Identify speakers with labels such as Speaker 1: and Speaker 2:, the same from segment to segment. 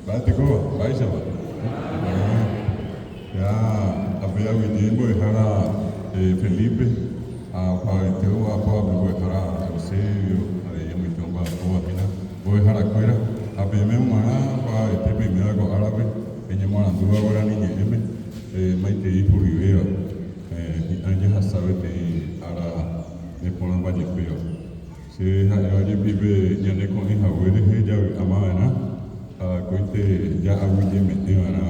Speaker 1: Bate como, vai chamar. Ya, había vivido dejar a Felipe, a Paveteo, a Pablo, dejar a Eusebio, a ella me tomba a Pina, voy a dejar a Cuera, a PM Mara, para este primero con árabe, que ya Marandú ahora niña M, Maite y Purivera, y Ángel sabe que ahora me ponen valle feo. Si hay vive ya ne con hija, voy a dejar ya amada, coite ya aguille me ana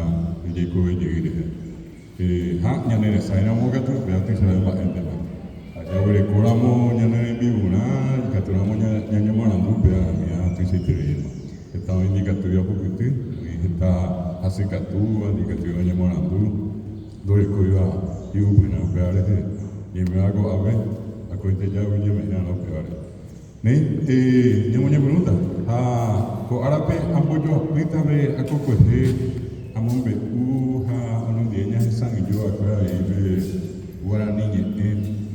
Speaker 1: y ko llegue ha ñane saina mo gatu beati sa ba ende ba aja wore koramo ñane bi una katuramo ñane mo na mu be mi a tu se tere eta indi katu ya pukuti eta hasikatu andi katu ñane mo na mu dore ko ya yu bina be ale ni me hago ave a coite ya aguille me ana no peare ne ñamo ñe pregunta ko arape ambojo apita be akoko amombe ha onondienya sang jo akwa ebe warani nyete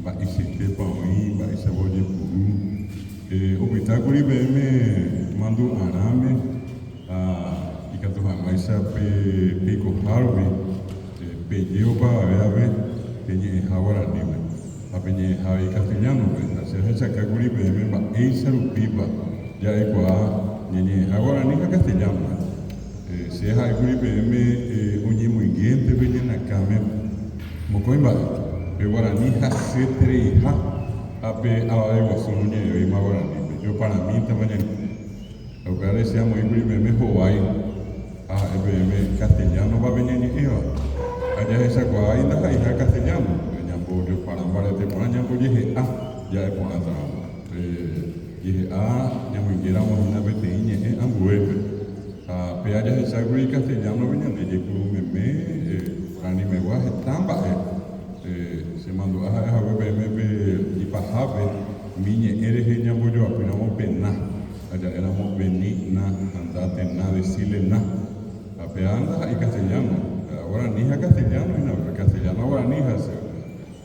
Speaker 1: ba isite pa oi ba isaboje puru obitaguri be me mandu arame ikatu ha maisa pe ko harve pe jeoba ave penye hawarani me apenye hawi castellano be se hecha kaguri be me ba eisaru pipa ya ekwa nyenye hawarani castellano se hai kuri be me unyi mwingente benye na kame mokoimba be warani hasetre ha ape awe wasunye yo ima warani yo para mí también lo que ahora se llama kuri be me Hawaii be me castellano va benye ni eva allá esa kwa inda hai ha castellano nyambo yo para mbare te para nyambo je ya e pona tra je nyambo ngira mo na bete inye ambuebe pe haya hisaguri castellano viña de yekuru meme rani me wa tamba se mandó a bebe y pajabe miñe eres ñambo yo apinamos pena allá éramos vení na andate na decirle na pe anda y castellano ahora ni castellano y no castellano ahora ni hace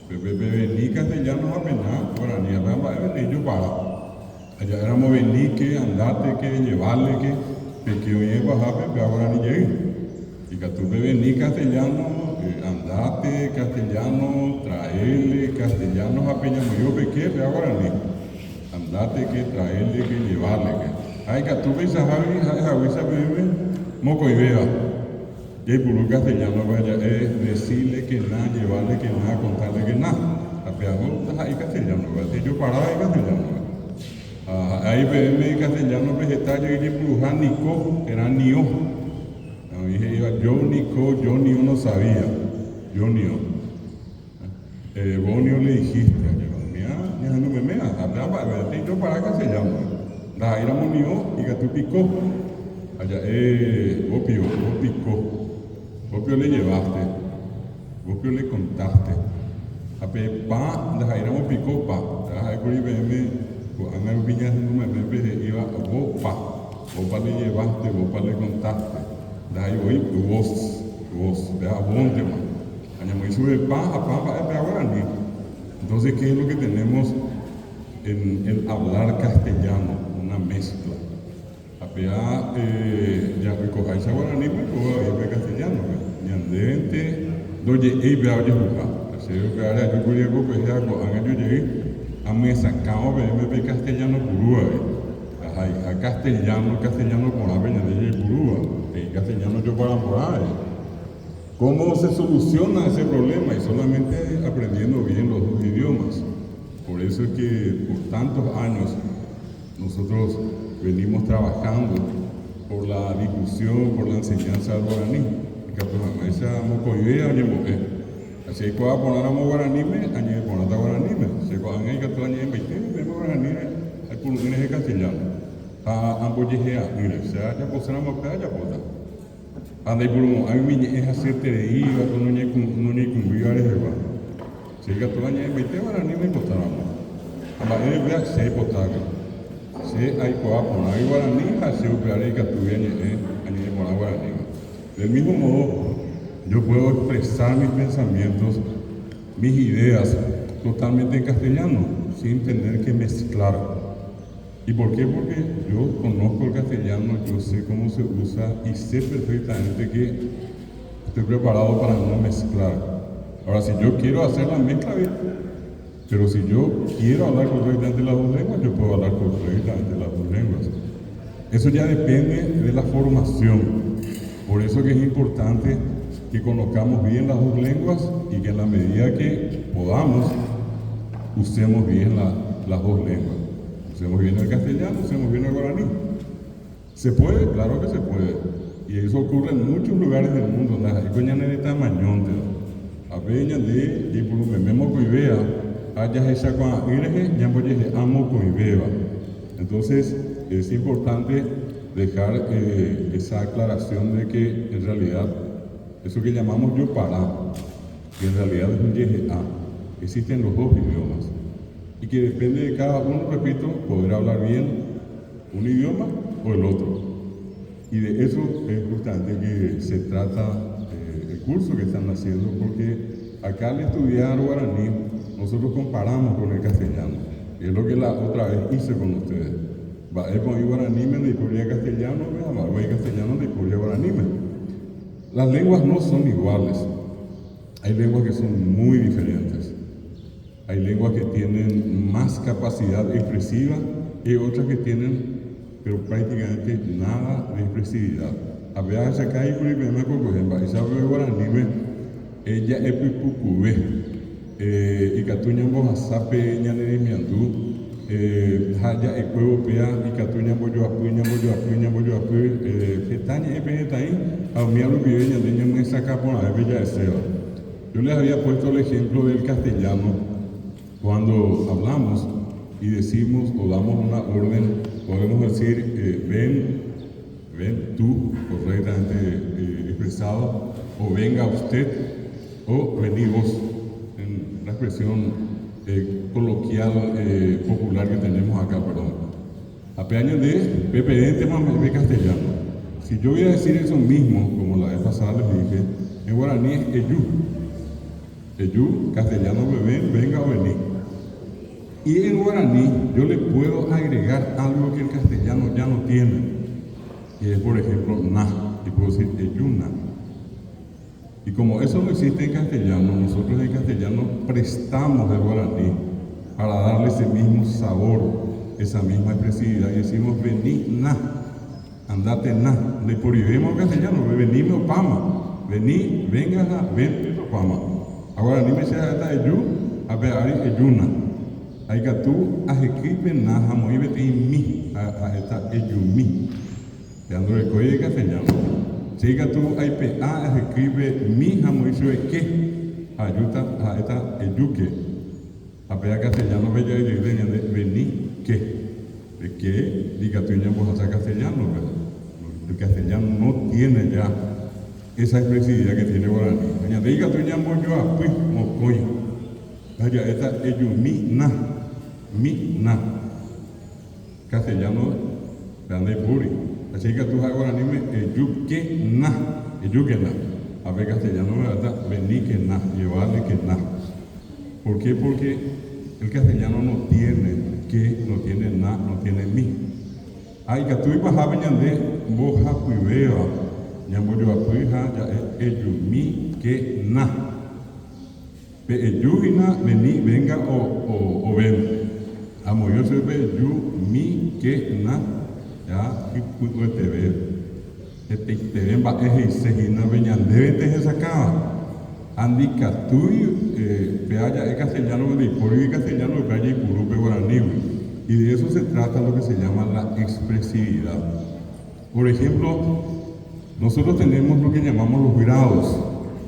Speaker 1: bebe ni castellano apenas ahora ni ramba de yo para allá éramos vení que andate que llevarle que porque hoy bajabe ahora ni llegué y que tú bebes ni castellano andate castellano traerle castellano a peña yo pequeño ahora ni andate que traerle que llevarle que ay que tú ves a Javi bebé moco y vea y por un castellano vaya decirle que nada llevarle que nada contarle que nada a peagón hay castellano yo paraba en castellano ahí ve castellano vegetal y bruja Nico era Nio dije yo Nico yo Nio no sabía yo Nio vos Nio le dijiste mira no me mea hablaba yo para castellano la éramos Nio y que tú picó allá opio le llevaste opio le contaste a pa la éramos picó pa la curi anga viñas no me iba vos le llevaste, vos le contaste. De ahí voy, vos, vea, bonte, man. Aña me sube pan, ahora ni. Entonces, ¿qué es lo que tenemos en el hablar castellano? Una mezcla. Apea, ya recojáis ahora ni me cojo castellano, ñandente, doye, vea, oye, jugar. Así que ahora yo quería que sea, anga yo llegué. A me sacamos me castellano purúa a castellano con la peña de purúa y castellano yo para morar ¿cómo se soluciona ese problema? Y solamente aprendiendo bien los dos idiomas. Por eso es que por tantos años nosotros venimos trabajando por la difusión, por la enseñanza del guaraní. Esa mocoidea y así que a poner a guaraní añade poner a guaraní se cojan ahí que tú añades 20 guaraní hay por un de castellano a ambos llegué mire se haya posado a playa pota anda y por un hay mi es hacerte de iba con no ni con viajes de va se que tú añades 20 guaraní me costará ama él vea se potaga se hay coa poner guaraní hace un playa que tú añade poner guaraní del mismo modo yo puedo expresar mis pensamientos, mis ideas totalmente en castellano, sin tener que mezclar. ¿Y por qué? Porque yo conozco el castellano, yo sé cómo se usa y sé perfectamente que estoy preparado para no mezclar. Ahora, si yo quiero hacer la mezcla, bien, pero si yo quiero hablar correctamente las dos lenguas, yo puedo hablar correctamente las dos lenguas. Eso ya depende de la formación. Por eso que es importante que conozcamos bien las dos lenguas y que en la medida que podamos, usemos bien las dos lenguas. Usemos bien el castellano, usemos bien el guaraní. ¿Se puede? Claro que se puede. Y eso ocurre en muchos lugares del mundo. Hay coñas de tamañón, a peña de por lo menos coibea, haya esa con irge, ya voy a amo coibeba. Entonces, es importante dejar esa aclaración de que en realidad eso que llamamos yo para, que en realidad es un yeje a, existen los dos idiomas y que depende de cada uno, repito, poder hablar bien un idioma o el otro. Y de eso es justamente que se trata el curso que están haciendo, porque acá al estudiar guaraní nosotros comparamos con el castellano, y es lo que la otra vez hice con ustedes. Con guaraní de Corea castellano, voy castellano de Corea guaraní. Las lenguas no son iguales. Hay lenguas que son muy diferentes. Hay lenguas que tienen más capacidad expresiva y otras que tienen, pero prácticamente nada de expresividad. A veces acá hay por ejemplo, esa guaraní, ella es pipucube, y catuñamos a sape, ñane miandú. Haya ecuevopea y catuña bollo apuña petaña y penetaí a un miaro que viene de ñame saca por la bella de Seba. Yo les había puesto el ejemplo del castellano cuando hablamos y decimos o damos una orden, podemos decir ven tú, correctamente expresado, o venga usted, o vení vos, en la expresión coloquial popular que tenemos acá, perdón. A peaño de PPD tema de castellano. Si yo voy a decir eso mismo, como la vez pasada les dije, en guaraní es eyú. Eyú, castellano bebé, venga o vení. Y en guaraní yo le puedo agregar algo que el castellano ya no tiene, que es por ejemplo na, y puedo decir eyuna. Y como eso no existe en castellano, nosotros en castellano prestamos el guaraní para darle ese mismo sabor, esa misma expresividad, y decimos vení na, andate na. Le poribemos castellano, venime opama, vení, venga, ven, opama. Ahora ni me sea esta eyu, a peari eyuna. Hay que tú ajequipe na, jamoy vete en mí, a esta eyumi. Que ando el código de castellano. Si tú hay PA, escribe mi jamoicio es que ayuda a esta eyuque. A pea castellano bella y de vení que. De que diga tú ya vos a castellano, ¿verdad? El castellano no tiene ya esa expresividad que tiene guaraní. Diga tú ya vos yo a pues mocoy. Vaya esta eyumi na, mi na. Castellano grande puri. Así que tú ahora anime eyuque na, a ver castellano me va a venir que na, llevarle que na. ¿Por qué? Porque el castellano no tiene que, no tiene na, no tiene mi. Ay, que tú ibas a venir boja cuivea, ñamo yo apuija, ya eyumi que na. Pe eyugina, vení, venga o ven. Amo yo soy eyumi que na. Ya, y puto te ve, te ven va eje y segina veñan debe te sacaba, andi catuy, peaya es castellano de por y castellano de peaya y purupe guaraní, y de eso se trata lo que se llama la expresividad. Por ejemplo, nosotros tenemos lo que llamamos los grados,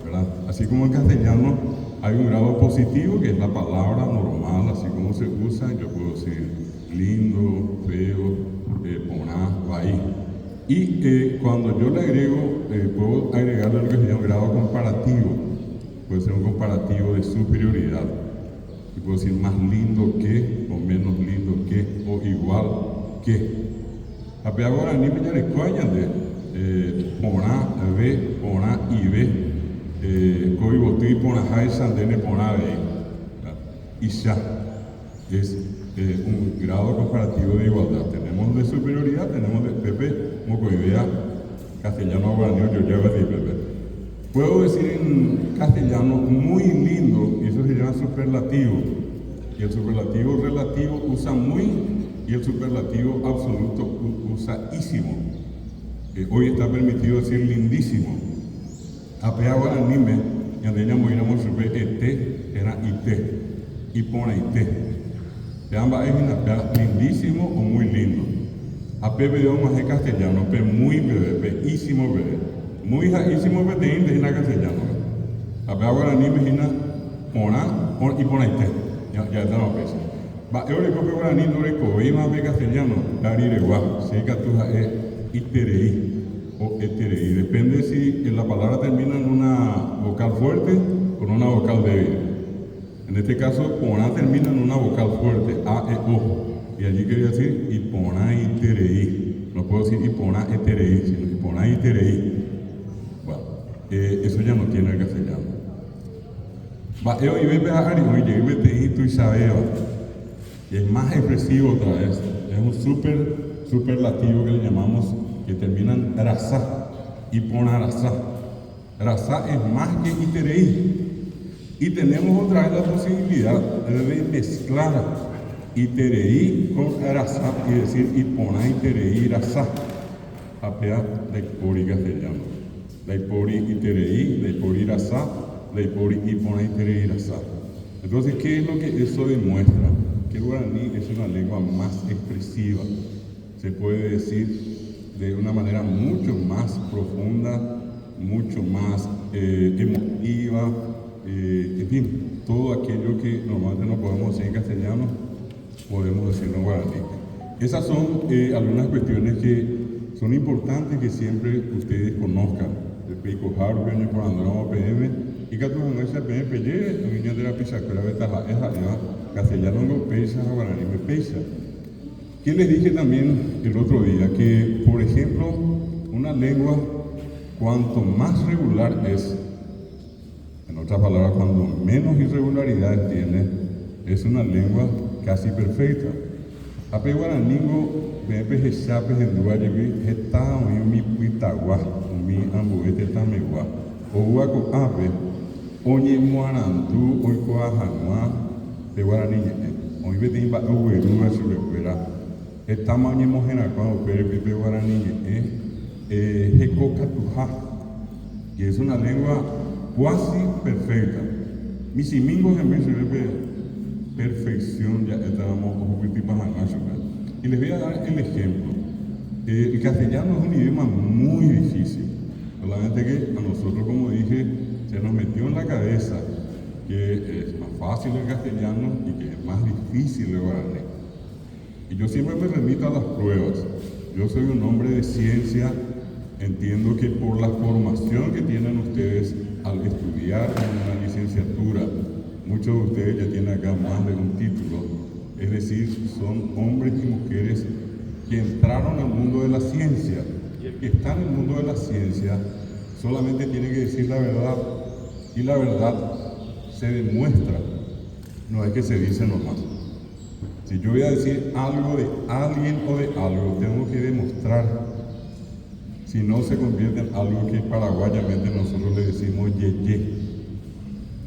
Speaker 1: ¿verdad? Así como en castellano hay un grado positivo que es la palabra normal, así como se usa, yo puedo decir lindo, feo, poná, ahí. Y cuando yo le agrego, puedo agregarle lo que se llama un grado comparativo. Puede ser un comparativo de superioridad. Y puedo decir más lindo que, o menos lindo que, o igual que. A pe agora ni me llare coñan de poná, ve, poná y ve. Coibotí, poná, jai, sandene, poná, ve. Y ya. Es un grado comparativo de igualdad. idea castellano guaraní, yo ya voy a decir, puedo decir en castellano muy lindo, y eso se llama superlativo. Y el superlativo relativo usa muy, y el superlativo absoluto usa ísimo. Hoy está permitido decir lindísimo. Apea guaranime, y andeña moiramos sobre ete, era ite, y pone ite. De ambas es una lindísimo o muy lindo. Ape veo más de castellano, pe muy bebé, peísimo bebé. Muy jaísimo bebé de indígena castellano. Apea guaranime, jina, pona, y pone ite. Ya estamos pensando. Va, yo le copio guaraní, no le coí más de castellano, cariregua, si que tú es iterei o eterei. Depende si la palabra termina en una vocal fuerte o en una vocal débil. En este caso, pona termina en una vocal fuerte, a, e, o. Y allí quería decir ipona iterei. No puedo decir ipona eterei, sino ipona iterei. Bueno, eso ya no tiene el castellano. Va, yo iba a ver, hoy llegué a Tejito y Sabeo. Y es más expresivo otra vez. Es un superlativo que le llamamos, que termina en razá y pona razá. Razá es más que iterei. Y tenemos otra vez la posibilidad de mezclar iterei con razá y decir ipona iterei razá. Apea de ipori castellano. De ipori iterei, de ipori razá, de ipori ipona iterei razá. Entonces, ¿qué es lo que eso demuestra? Que el guaraní es una lengua más expresiva, se puede decir de una manera mucho más profunda, mucho más emotiva, en fin, todo aquello que normalmente no podemos decir en castellano, podemos decirlo en guaraní. Esas son algunas cuestiones que son importantes que siempre ustedes conozcan. El pico jaro, que por andar PM, y que tú no ese PM, pelle, niña de la pizza, que la ventaja es castellano no pesa, guaraní me pesa. Que les dije también el otro día que, por ejemplo, una lengua, cuanto más regular es, en otras palabras, cuando menos irregularidades tiene, es una lengua casi perfecta. Ape guaraningo, bebe hechapes en duayevi, está mi pitagua, mi ambuete tamegua, o guaco ape, oye muarantu, oikoa hanua, de guaraní, hoy betimba ueruma se recuera, estamos en mojenacua, o perepipe guaraní, jecocatuja, y es una lengua casi perfecta. Mis simingos en vez de perfección, ya estábamos y les voy a dar el ejemplo. El castellano es un idioma muy difícil, solamente que a nosotros, como dije, se nos metió en la cabeza que es más fácil el castellano y que es más difícil el guaraní. Y yo siempre me remito a las pruebas. Yo soy un hombre de ciencia, entiendo que por la formación que tienen ustedes al estudiar en una licenciatura, muchos de ustedes ya tienen acá más de un título, es decir, son hombres y mujeres que entraron al mundo de la ciencia. Y el que está en el mundo de la ciencia solamente tiene que decir la verdad, y la verdad se demuestra, no es que se dice nomás. Si yo voy a decir algo de alguien o de algo, tengo que demostrar. Si no, se convierte en algo que paraguayamente nosotros le decimos yeye.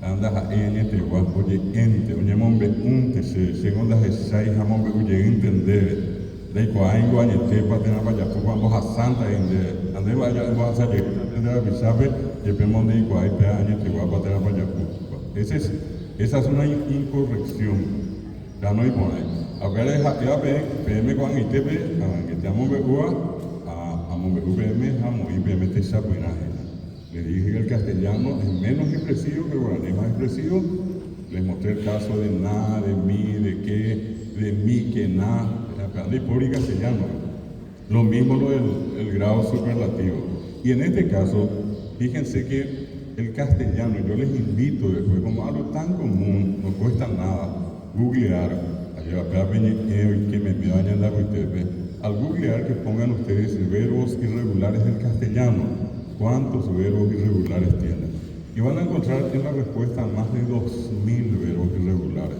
Speaker 1: Anda a ente igual, oye ente, oye mombe unte, segunda jesai jamón be oye entender. De cuál guayete para tener vaya cuando a santa ende, ande vaya a salir de la bisabe, y pemón de igual pe año te igual para tener vaya. Esa es una incorrección. Ya no hay por ahí. A ver, ya ve, PM con ITP, que te amo begua, a mombe PM, amo y PM te sabuinaje. Le dije que el castellano es menos expresivo, que el guaraní es más expresivo. Les mostré el caso de na, de mi, de qué, de mi, que na, de por y castellano. Lo mismo lo del grado superlativo. Y en este caso, fíjense que el castellano, yo les invito después, como algo tan común, no cuesta nada, googlear, que me vayan a dar ustedes, al googlear que pongan ustedes verbos irregulares del castellano. ¿Cuántos verbos irregulares tienen? Y van a encontrar en la respuesta más de 2000 verbos irregulares.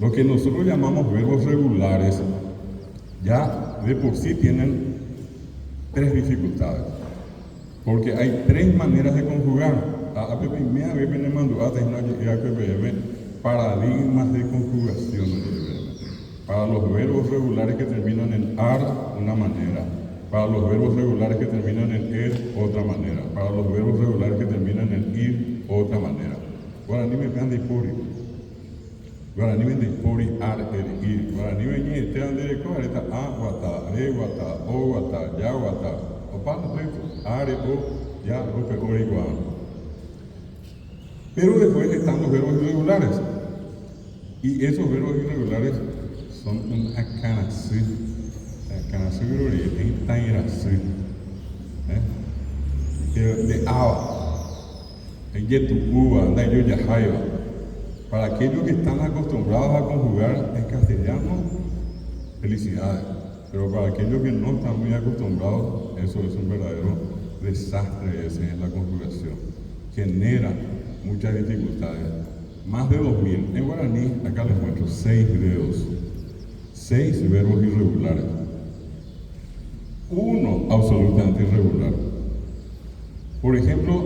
Speaker 1: Lo que nosotros llamamos verbos regulares ya de por sí tienen tres dificultades. Porque hay tres maneras de conjugar. Paradigmas de conjugación. Para los verbos regulares que terminan en ar, una manera. Para los verbos regulares que terminan en er, otra manera. Para los verbos regulares que terminan en ir, otra manera. Guaraní me pegan de pori. Guaraní me de pori, ar, er, ir. Guaraní me ñe, te dan de coareta, a, guata, re, guata, o, guata, ya, guata. O para los are, o, ya, o, pe, ori, guan. Pero después están los verbos irregulares. Y esos verbos irregulares son un akanasí. Akanasí, pero es tan irasí. De ava. En yetu uva, da yo ya jaiva. Para aquellos que están acostumbrados a conjugar en castellano, felicidades. Pero para aquellos que no están muy acostumbrados, eso es un verdadero desastre ese en la conjugación. Genera muchas dificultades. Más de 2000. En guaraní, acá les muestro 6 videos. 6 verbos irregulares. Uno absolutamente irregular. Por ejemplo,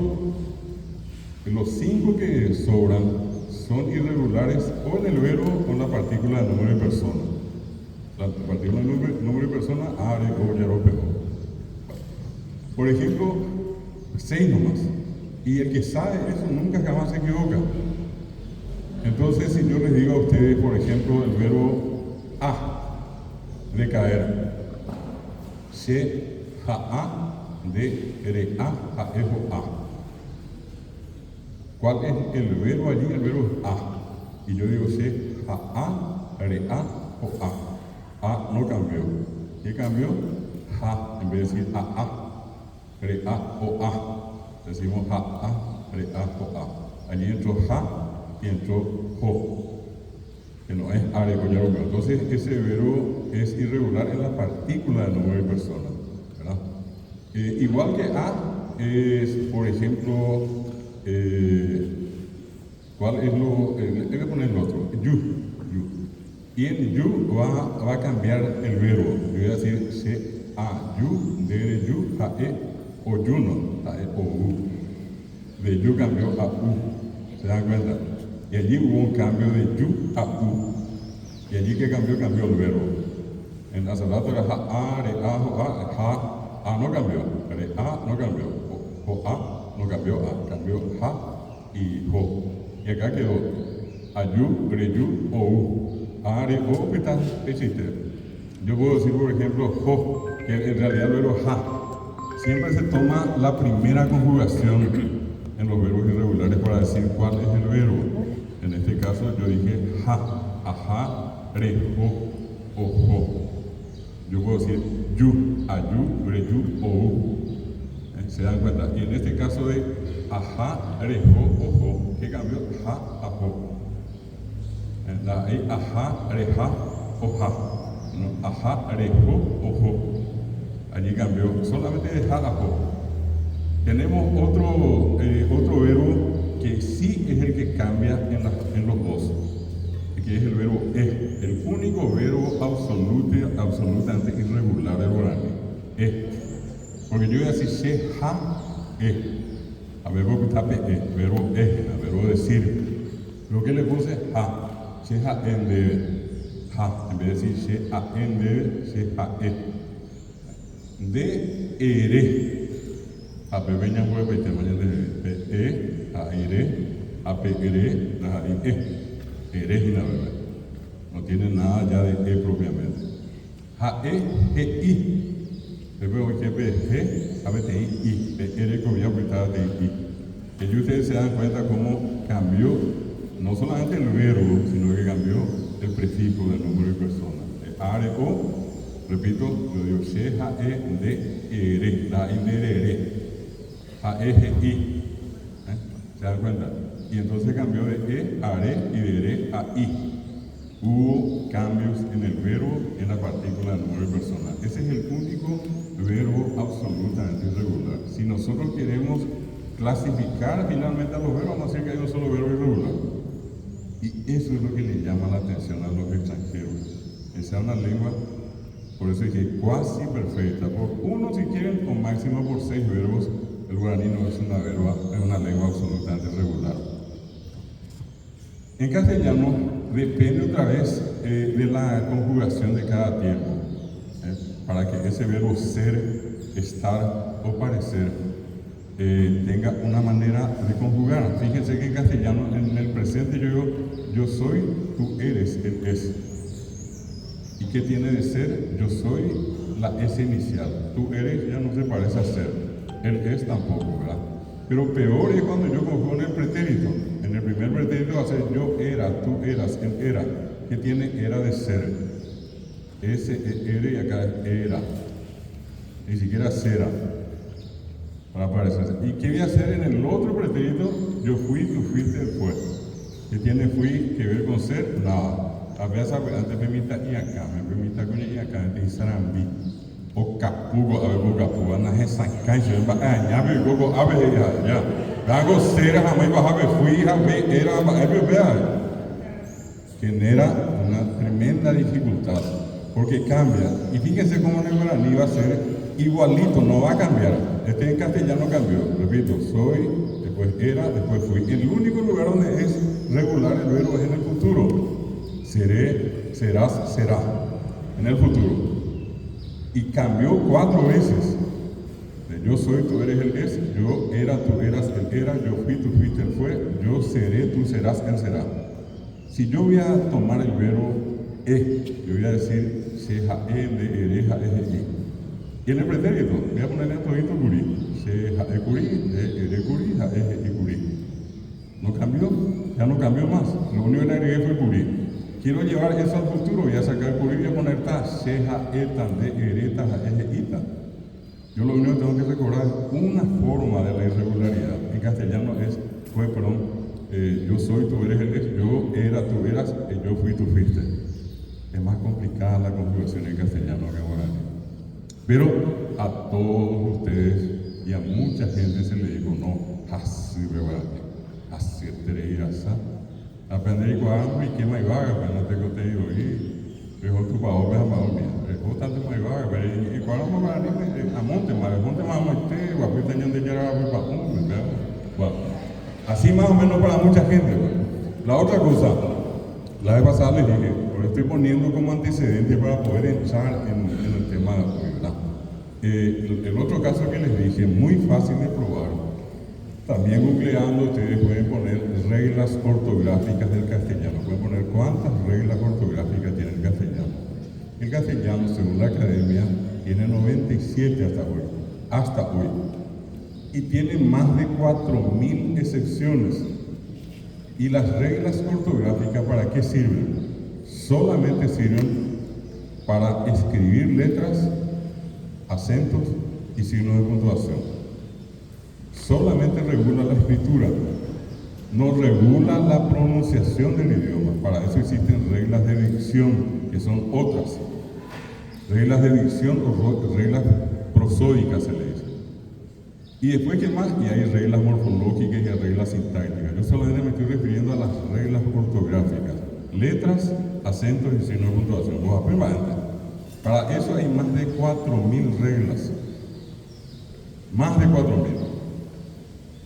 Speaker 1: los 5 que sobran son irregulares o en el verbo o en la partícula de número de persona. La partícula de número de persona, are, o, yaro, pego. Por ejemplo, 6 nomás. Y el que sabe eso nunca jamás se equivoca. Entonces, si yo les digo a ustedes, por ejemplo, el verbo a, de caer, se, ja, a, de, re, a, ejo, a. ¿Cuál es el verbo allí? El verbo es a. Y yo digo se, ja, a, re, a, o a. A no cambió. ¿Qué cambió? Ja, en vez de decir a, re, a, o a. Decimos ja, a, re, a, o a. Allí entró ja y entró jo, que no es are, o ya. Entonces ese verbo es irregular en la partícula del número de personas, ¿verdad? Igual que a es, por ejemplo, ¿cuál es lo? Hay que poner el otro, yu. Y en yu va a cambiar el verbo. Yo voy a decir se, a, yu, de, yu, a, e, o yuno, a, e, o u. De yu cambió a u. ¿Se dan cuenta? Y allí hubo un cambio de yu a u. Y allí que cambió el verbo. En hace rato era ja, a, re, a, jo, a, ja, a no cambió, re, a no cambió, jo, a no cambió, a cambió ja y jo. Y acá quedó ayu, re, yu, o u. A, re, o, ¿qué tal? Existe. Yo puedo decir, por ejemplo, jo, que en realidad el verbo ja. Siempre se toma la primera conjugación en los verbos irregulares para decir cuál es el verbo. En este caso yo dije ja, ajá, re, jo, o jo. Yo puedo decir yu, ayu, re, yu, o u. ¿Se dan cuenta? Y en este caso de ajá, re, jo, o jo, ¿qué cambió? Ja, a jo. La e, ajá, re, ja, o ja. No, ajá, re, jo, o jo. Allí cambió solamente de ja a jo. Tenemos otro verbo que sí es el que cambia en los dos, que es el verbo es, el único verbo absolutamente irregular del guaraní, es. Porque yo voy a decir se, ja, es, a verbo que tape es, verbo es, a verbo decir. Lo que le puse ja, se, ja, en, debe, ja, en vez de decir se, a, en, debe, se, ja, es. De, ere. A pequeña huevo y tamaño de a ire, a pegre, la ere y la bebé. No tiene nada ya de propiamente. Ja, he, i. Luego que ve, a ver, i, ere, como ya estaba de i. Que ustedes se dan cuenta cómo cambió no solamente el verbo, sino que cambió el prefijo del número de personas. De are, o, repito, yo digo, se, ja, de, ere, la, ere. A, eje, i. ¿Se dan cuenta? Y entonces cambió de e, are y de re a i. Hubo cambios en el verbo en la partícula del número de personas. Ese es el único verbo absolutamente irregular. Si nosotros queremos clasificar finalmente a los verbos, vamos a decir que hay un solo verbo irregular. Y eso es lo que le llama la atención a los extranjeros. Que sea una lengua Por eso dije cuasi perfecta, por uno si quieren, o máximo por 6 verbos. El guaraní no es una lengua absolutamente regular. En castellano depende otra vez de la conjugación de cada tiempo, para que ese verbo ser, estar o parecer tenga una manera de conjugar. Fíjense que en castellano, en el presente, yo digo, yo soy, tú eres, él es. ¿Y qué tiene de ser? Yo soy, la S inicial. Tú eres ya no se parece a ser. Él es tampoco, ¿verdad? Pero peor es cuando yo conjugo en el pretérito. En el primer pretérito va a ser yo era, tú eras, él era. ¿Qué tiene? Era de ser. Ese era y acá es era. Ni siquiera será. Para parecerse. ¿Y qué voy a hacer en el otro pretérito? Yo fui, tú fuiste, él fue. ¿Qué tiene fui que ver con ser? Nada. A veces antes permita y acá, me permita con y acá, antes sarambi. O capugo, a ver, o capugo, anda esa cancha, ya me gogo, a ver, ya. Hago cera, jamás baja, me fui, jamás, era, genera una tremenda dificultad, porque cambia. Y fíjense cómo en el guaraní va a ser igualito, no va a cambiar. En castellano cambió, repito, soy, después era, después fui. El único lugar donde es regular el verbo es en el futuro. Seré, serás, será, en el futuro. Y cambió 4 veces. Yo soy, tú eres, él es. Yo era, tú eras, él era. Yo fui, tú fuiste, él fue. Yo seré, tú serás, él será. Si yo voy a tomar el verbo yo voy a decir seja, de, ereja, eje, y en el pretérito, voy a ponerle a todito curí. Seja, curí, de, ere, curí, ja, eje, y curí. No cambió, ya no cambió más. Lo único que le agregué fue curí. Quiero llevar eso al futuro, voy a sacar curí y voy a poner ta, seja, etan, de, ereta, ja, eje, ita. Yo lo único que tengo que recordar es una forma de la irregularidad. En castellano yo soy, tú eres, él es, yo era, tú eras, yo fui, tú fuiste. Es más complicada la conjugación en castellano que en guaraní. Pero a todos ustedes y a mucha gente se le dijo, no, así de guaraní, así te asa. Aprender y cuadrar y que me vaga, pero no tengo te digo, y mejor tu pago, me amado mía. Es tanto me vaga, pero y cuadrar me guaraní, a monte más, este, guapita, ñande, ya era para un, ¿verdad? Bueno, así más o menos para mucha gente. La otra cosa, la vez pasada les dije, lo estoy poniendo como antecedente para poder entrar en el tema de hoy, ¿verdad? El otro caso que les dije, muy fácil de probar. También googleando ustedes pueden poner reglas ortográficas del castellano. Pueden poner cuántas reglas ortográficas tiene el castellano. El castellano, según la academia, tiene 97 hasta hoy. Y tiene más de 4.000 excepciones. ¿Y las reglas ortográficas para qué sirven? Solamente sirven para escribir letras, acentos y signos de puntuación. Solamente regula la escritura, no regula la pronunciación del idioma. Para eso existen reglas de dicción, que son otras. Reglas de dicción o reglas prosódicas se le dice. Y después, ¿qué más? Y hay reglas morfológicas y hay reglas sintácticas. Yo solamente me estoy refiriendo a las reglas ortográficas. Letras, acentos y signos de puntuación. Para eso hay más de 4.000 reglas. Más de 4.000.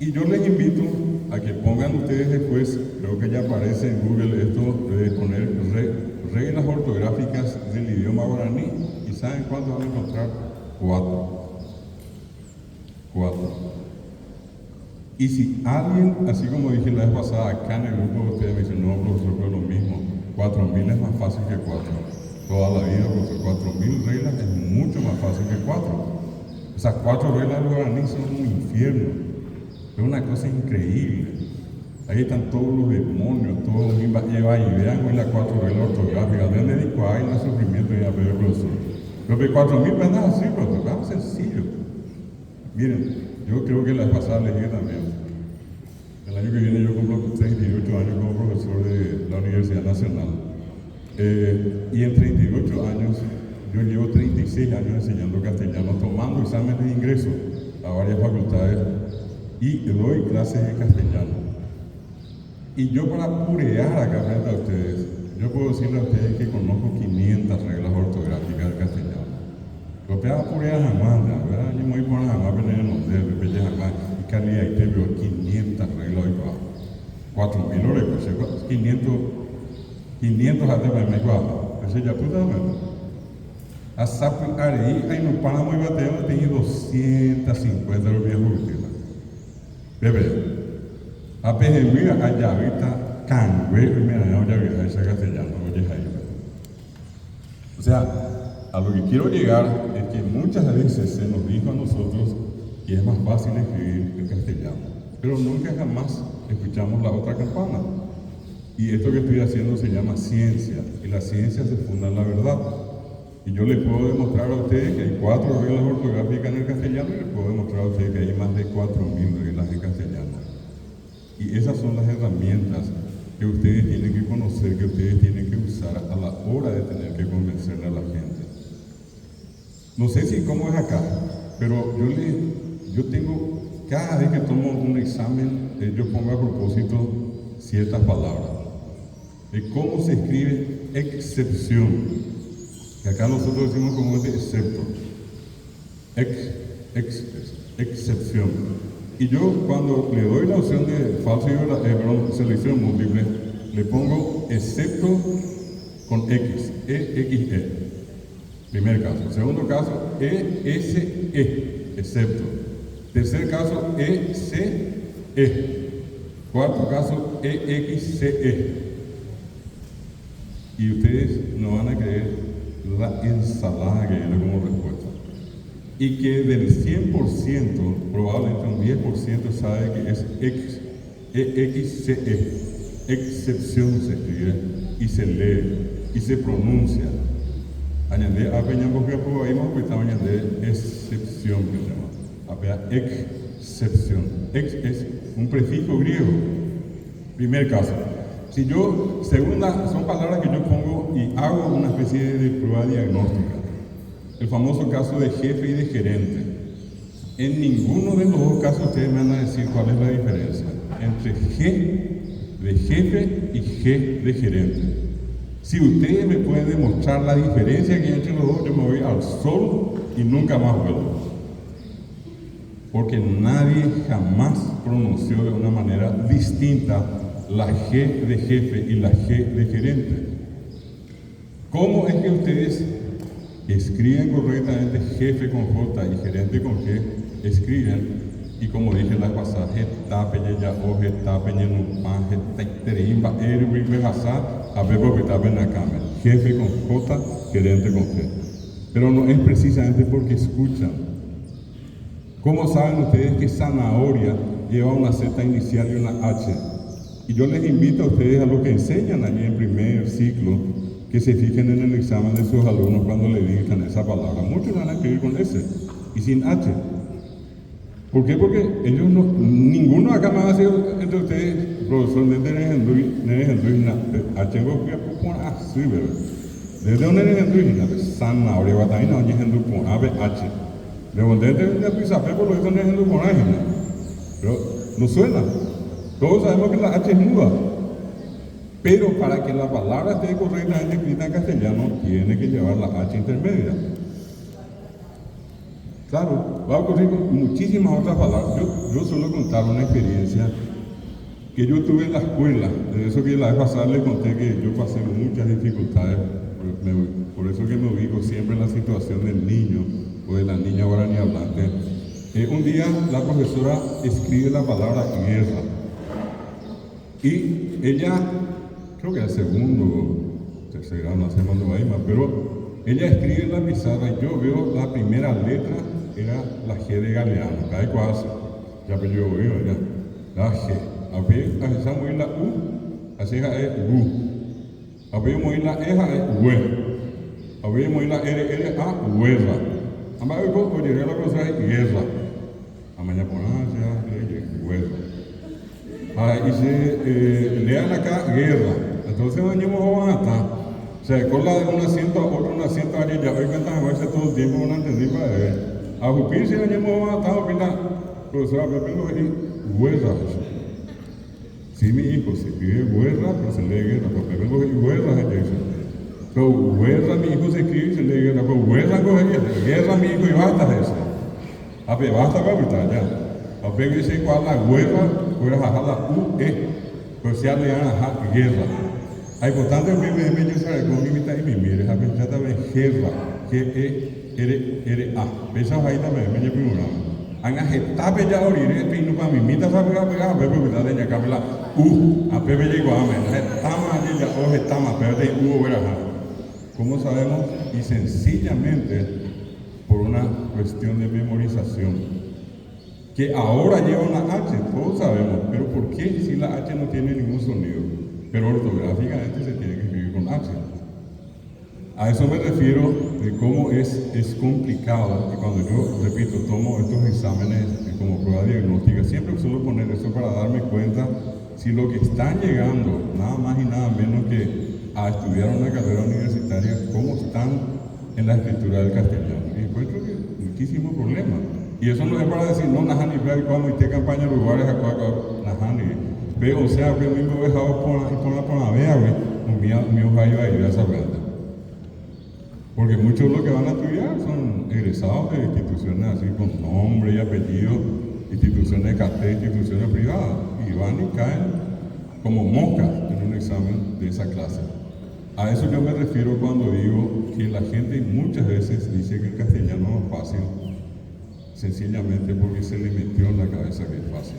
Speaker 1: Y yo les invito a que pongan ustedes después, creo que ya aparece en Google esto, de poner reglas ortográficas del idioma guaraní. ¿Y saben cuánto van a encontrar? 4. Y si alguien, así como dije la vez pasada, acá en el grupo de ustedes me dicen, no, profesor, pero lo mismo, 4.000 es más fácil que 4. Toda la vida, profesor, 4.000 reglas es mucho más fácil que 4. Esas 4 reglas del guaraní son un infierno. Es una cosa increíble. Ahí están todos los demonios, todos los lleva y vean con las 4 reglas ortográficas. ¿De dónde dijo? Ay, no sufrimiento y a pedir profesor. Pero que 4.000 prendas así, pero es algo sencillo. Miren, yo creo que la pasada les dije también. El año que viene yo cumplo 38 años como profesor de la Universidad Nacional. Y en 38 años, yo llevo 36 años enseñando castellano, tomando exámenes de ingreso a varias facultades y doy clases de castellano. Y yo, para purear acá frente a ustedes, yo puedo decirle a ustedes que conozco 500 reglas ortográficas del castellano. pega por ella jamás, ¿verdad? Yo me voy por jamás, pero no sé, repente jamás. Y calidad y te veo 500 reglas hoy para 4.000 horas, 500 hasta para mí, ese ya puta, ¿verdad? A sapo arei, aí no Panamá e Bateu tem 250 viejos útiles. Bebé, a perremira a llavita cangue, mira, no ya esa castellano, oye ahí. O sea, a lo que quiero llegar es que muchas veces se nos dijo a nosotros que es más fácil escribir el castellano, pero nunca jamás escuchamos la otra campana. Y esto que estoy haciendo se llama ciencia, y la ciencia se funda en la verdad. Y yo les puedo demostrar a ustedes que hay 4 reglas ortográficas en el castellano y les puedo demostrar a ustedes que hay más de 4.000 reglas en castellano. Y esas son las herramientas que ustedes tienen que conocer, que ustedes tienen que usar a la hora de tener que convencerle a la gente. No sé si cómo es acá, pero yo tengo, cada vez que tomo un examen, yo pongo a propósito ciertas palabras. De cómo se escribe excepción. Que acá nosotros decimos como es de excepto, excepción. Y yo cuando le doy la opción de falso y selección múltiple, le pongo excepto con X, EXE. Primer caso. Segundo caso, ESE, excepto. Tercer caso, ECE. Cuarto caso, EXCE. Y ustedes no van a creer la ensalada que viene como respuesta. Y que del 100%, probablemente un 10% sabe que es EXCE. Excepción se escribe y se lee y se pronuncia. Añade a peñambos ahí más que está añade excepción que se llama. Apea excepción. Ex es un prefijo griego. Primer caso. Si yo, segunda, son palabras que yo pongo y hago una especie de prueba diagnóstica. El famoso caso de jefe y de gerente. En ninguno de los dos casos ustedes me van a decir cuál es la diferencia entre G de jefe y G de gerente. Si ustedes me pueden demostrar la diferencia que hay entre los dos, yo me voy al sol y nunca más vuelvo. Porque nadie jamás pronunció de una manera distinta la G de jefe y la G de gerente. ¿Cómo es que ustedes escriben correctamente jefe con J y gerente con G? Escriben, y como dije la pasada, jefe con J, gerente con G. Pero no es precisamente porque escuchan. ¿Cómo saben ustedes que zanahoria lleva una Z inicial y una H? Y yo les invito a ustedes a lo que enseñan allí en primer ciclo, que se fijen en el examen de sus alumnos cuando le dictan esa palabra. Muchos van a escribir con S y sin H. ¿Por qué? Porque ellos no, ninguno acá me va a decir entre ustedes, profesor, desde desde un H. Zanahoria, bataina, oye, hendu con H. De donde de pisape, por lo que son hendu con H. Pero no suena. Todos sabemos que la H es muda, pero para que la palabra esté correctamente escrita en castellano, tiene que llevar la H intermedia. Claro, va a ocurrir con muchísimas otras palabras. Yo suelo contar una experiencia que yo tuve en la escuela, de eso que la vez pasada les conté que yo pasé muchas dificultades, por eso que me ubico siempre en la situación del niño o de la niña guaraní hablante. Un día la profesora escribe la palabra guerra. Y ella, creo que era segundo, tercer grado, no sé cuándo va a ir más, pero ella escribe en la pizarra y yo veo la primera letra, era la G de Galeano, cada cual ya pero yo veo, ya, la G. A ver, empezamos a ir la U, así es U. A ver, vamos a ir la E, es hue. A ver, vamos a ir la R, A, huerra. A ver, oye, la cosa es guerra. A mañana por huerra. Y se lean acá guerra. Entonces venimos a estar. O sea, con la de un asiento a otro, un asiento a ella. Hoy cantan a veces todo el tiempo, no entendí para ver. A Jupir si venimos a estar, opina, profesora, pero vengo a decir guerra. Sí, mi hijo, se pide guerra, pero se lee guerra. Porque vengo a decir guerra, ella dice. Pero guerra mi hijo se escribe y se lee guerra, pero guerra guerra mi hijo y basta de eso. A ver, basta para evitar ya. A ver, dice cuál la guerra, pues a la UE, pues se le a guerra. Hay por tanto que me yo sabe cómo limita y me mire, a ver, ya también guerra, G-E-R-R-A. Pensaba ahí también, me llevo una. Anga tape ya orire, pino para mi mita sabe pegar, a ver, porque está de ya cabela, a pepe llegó a ver, tama ya, oje tama, pero de verá. ¿Cómo sabemos? Y sencillamente por una cuestión de memorización, que ahora lleva una H, todos sabemos, pero ¿por qué si la H no tiene ningún sonido? Pero ortográficamente se tiene que escribir con H. A eso me refiero de cómo es complicado, y cuando yo, repito, tomo estos exámenes como prueba diagnóstica, siempre suelo poner eso para darme cuenta si lo que están llegando, nada más y nada menos que a estudiar una carrera universitaria, cómo están en la escritura del castellano. Y encuentro que muchísimos problemas. Y eso no es para decir, no, Najani, cuando esté campaña en lugares a Najani. Pero, o sea, que a mí me he dejado por la vea, mi hoja iba a ir a esa planta. Porque muchos de los que van a estudiar son egresados de instituciones así con nombre y apellido, instituciones CATE, instituciones privadas, y van y caen como moscas en un examen de esa clase. A eso yo me refiero cuando digo que la gente muchas veces dice que el castellano no es fácil, sencillamente porque se le metió en la cabeza que es fácil.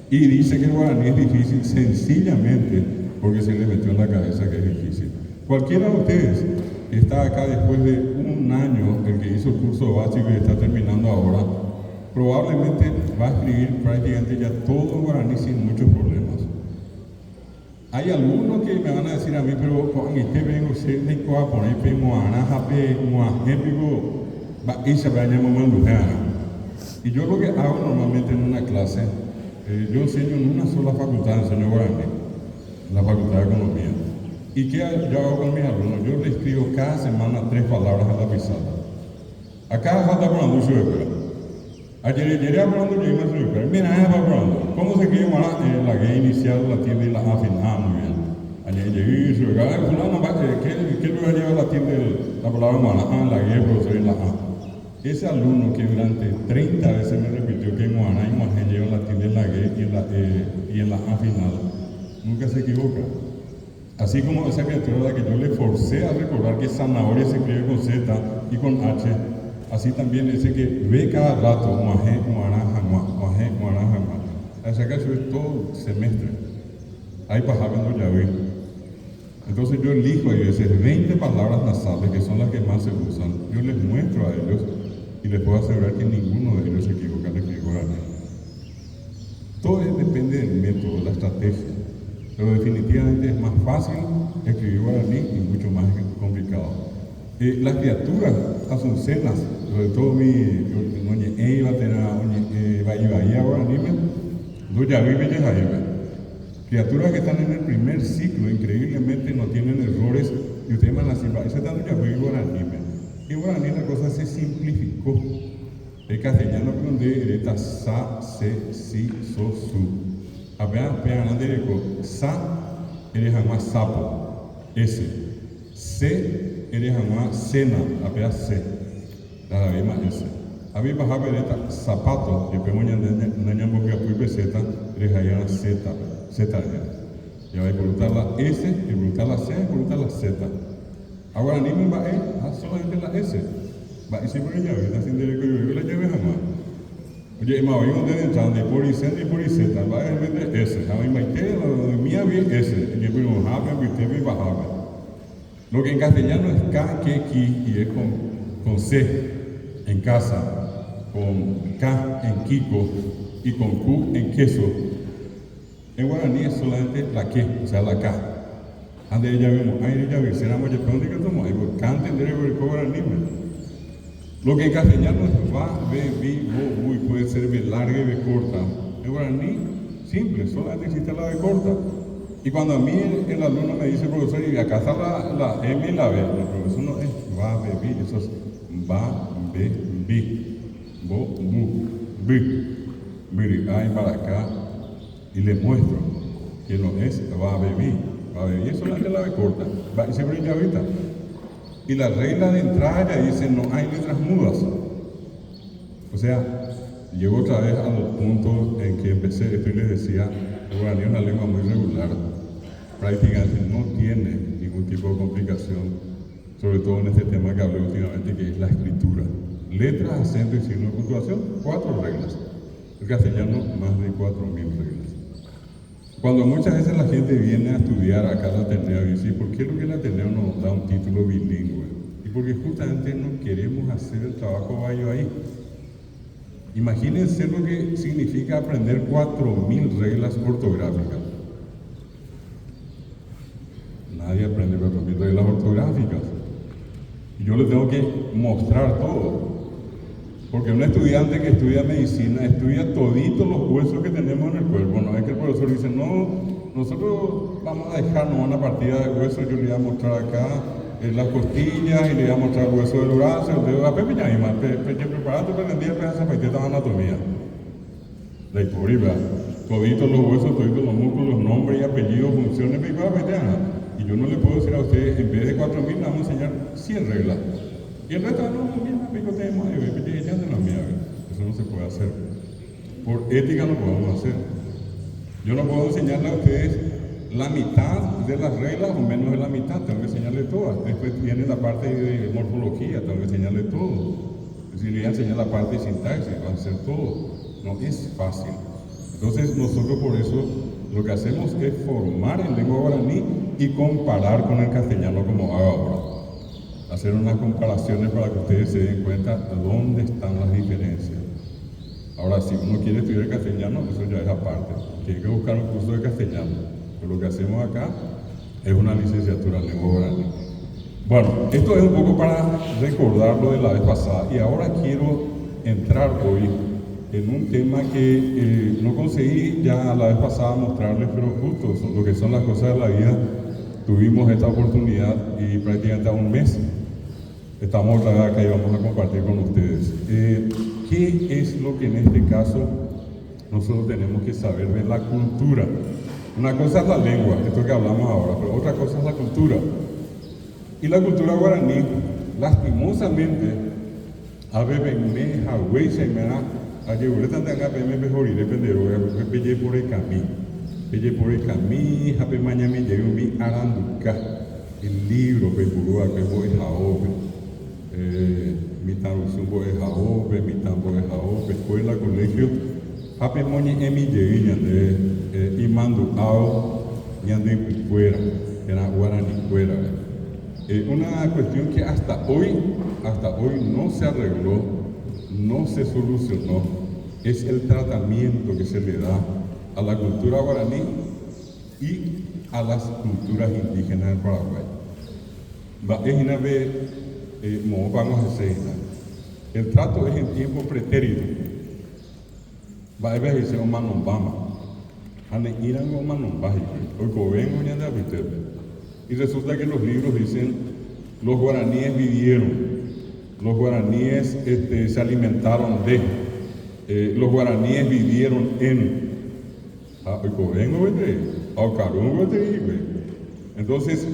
Speaker 1: Y dice que el guaraní es difícil, sencillamente porque se le metió en la cabeza que es difícil. Cualquiera de ustedes que está acá después de un año, el que hizo el curso básico y está terminando ahora, probablemente va a escribir prácticamente ya todo el guaraní sin muchos problemas. Hay algunos que me van a decir a mí, pero con este vengo ser de coa por ahí pemo anajape muajepigo va y se va a llamar y yo lo que hago normalmente en una clase, yo enseño en una sola facultad, enseño guaraní, la facultad de economía. ¿Y qué yo hago con mis alumnos? Yo les escribo cada semana 3 palabras a la pizarra. Acá falta hablando su escuela. Ayer hablando yo iba a su escuela. Mira, hablando. ¿Cómo se escribe la G inicial, la tilde y la A final? Muy bien. Ayer llegué su escuela. ¿Qué lugar lleva la tilde, la palabra Guaraná, la G, profesor, y la A? Ese alumno que durante 30 veces me repitió que en Guaraná y Guajé lleva la tilde en la G y en la A final, nunca se equivoca. Así como esa criatura a la que yo le forcé a recordar que zanahoria se escribe con Z y con H, así también ese que ve cada rato, Guajé, Guaraná, Guajé, Guaraná, ese caso es todo semestre. Ahí pasando ya vi. Entonces yo elijo a veces 20 palabras nasales que son las que más se usan. Yo les muestro a ellos y les puedo asegurar que ninguno de ellos se equivoca al escribir guaraní. Todo depende del método, de la estrategia. Pero definitivamente es más fácil escribir guaraní y mucho más complicado. Las criaturas asuncenas, sobre todo mi oñe Eiva, oñe Bahía guaraní, no ya vive ya criaturas que están en el primer ciclo, increíblemente no tienen errores, y ustedes van a decir, ese está ya vive guaraní. Y guaraní la cosa se simplificó. El castellano donde era sa, se, si, so, su. A ver, sa, eres más sapo, S. Se, eres más cena, a ver, se. La misma S. A ver, baja vereta, zapato, y pemo ñambo que fui peseta, eres allá Z, Z. Ya va a colocar la S, y colocar la C, y colocar la Z. Ahora ni me va a solamente la S. Va y siempre ya ve, sin derecho yo la lleve jamás. Oye, y me voy a entrar de por Z y por Z, va a ver S. A mí me queda la mía bien S. Y yo digo, jabe, viste, y bajaba. Lo que en castellano es K, que, ki, y es con C en casa, con K en Kiko y con Q en queso. En guaraní es solamente la que, o sea, la K. Antes ya vimos, ahí ya vimos, será muy ¿dónde que tomó? Ahí pues, canten de el guaraní. Lo que en castellano es va, ve, vi, bo, uy, puede ser ve larga y ve corta. En guaraní, simple, solamente existe la ve corta. Y cuando a mí el alumno me dice, profesor, y acá está la M y la B, el profesor no es va, ve, vi, eso es va, ve, vi, bo, bu, bi, biri, ahí para acá, y le muestro que no es va, ve, vi, eso es la ve corta, va, y siempre ya ahorita. Y la regla de entrada ya dice, no hay letras mudas. O sea, llego otra vez al punto en que empecé esto y les decía, el guaraní es una lengua muy regular, prácticamente no tiene ningún tipo de complicación, sobre todo en este tema que hablé últimamente, que es la escritura. Letras, acento y signo de puntuación, 4 reglas. El castellano, más de 4.000 reglas. Cuando muchas veces la gente viene a estudiar acá al Ateneo y dice, ¿por qué lo que el Ateneo nos da un título bilingüe? Y porque justamente no queremos hacer el trabajo vallo ahí. Imagínense lo que significa aprender 4.000 reglas ortográficas. Nadie aprende 4.000 reglas ortográficas. Y yo les tengo que mostrar todo. Porque un estudiante que estudia medicina estudia toditos los huesos que tenemos en el cuerpo. No es que el profesor dice, no, nosotros vamos a dejarnos una partida de huesos, yo le voy a mostrar acá las costillas y le voy a mostrar el hueso del brazo, el dedo, a Pepe ya, preparado para el día de esa partida de anatomía. La historia, toditos los huesos, toditos los músculos, nombres y apellidos, funciones, y yo no le puedo decir a ustedes, en vez de 4.000, le vamos a enseñar 100 reglas. Y el resto, no, mira, picotemos, eso no se puede hacer. Por ética no podemos hacer. Yo no puedo enseñarle a ustedes la mitad de las reglas o menos de la mitad, tengo que enseñarle todas. Después viene la parte de morfología, tengo que enseñarle todo. Si le voy a enseñar la parte de sintaxis, va a hacer todo. No es fácil. Entonces nosotros por eso lo que hacemos es formar en lengua guaraní y comparar con el castellano como hago ahora. Hacer unas comparaciones para que ustedes se den cuenta de dónde están las diferencias. Ahora, si uno quiere estudiar castellano, eso ya es aparte. Tiene que buscar un curso de castellano. Pero lo que hacemos acá es una licenciatura en lengua guaraní. Bueno, esto es un poco para recordar lo de la vez pasada. Y ahora quiero entrar hoy en un tema que no conseguí ya la vez pasada mostrarles, pero justo lo que son las cosas de la vida. Tuvimos esta oportunidad y prácticamente a un mes estamos acá y vamos a compartir con ustedes. ¿Qué es lo que en este caso nosotros tenemos que saber de la cultura? Una cosa es la lengua, esto que hablamos ahora, pero otra cosa es la cultura. Y la cultura guaraní, lastimosamente, a veces me jagüeisa y me da, a llevar tanta acá, me mejoriré, pero me pillé por el camino. Pillé por el camino, jape mañana me llegó mi aranduca, el libro, que purúa, que voy a jaobe. Mi taruzumbo es jaobe, mi tambo es jaobe, escuela, colegio, jape moñi emi llegué, ñande, y mando ao, ñande fuera, era guaraní fuera. Una cuestión que hasta hoy no se arregló, no se solucionó, es el tratamiento que se le da a la cultura guaraní y a las culturas indígenas del Paraguay. El trato es en tiempo pretérito. Va a veces se llama manombama. Ane irán o manombaji. Hoy covengo ya de habitable. Y resulta que los libros dicen, los guaraníes vivieron, los guaraníes se alimentaron de, los guaraníes vivieron en. Entonces,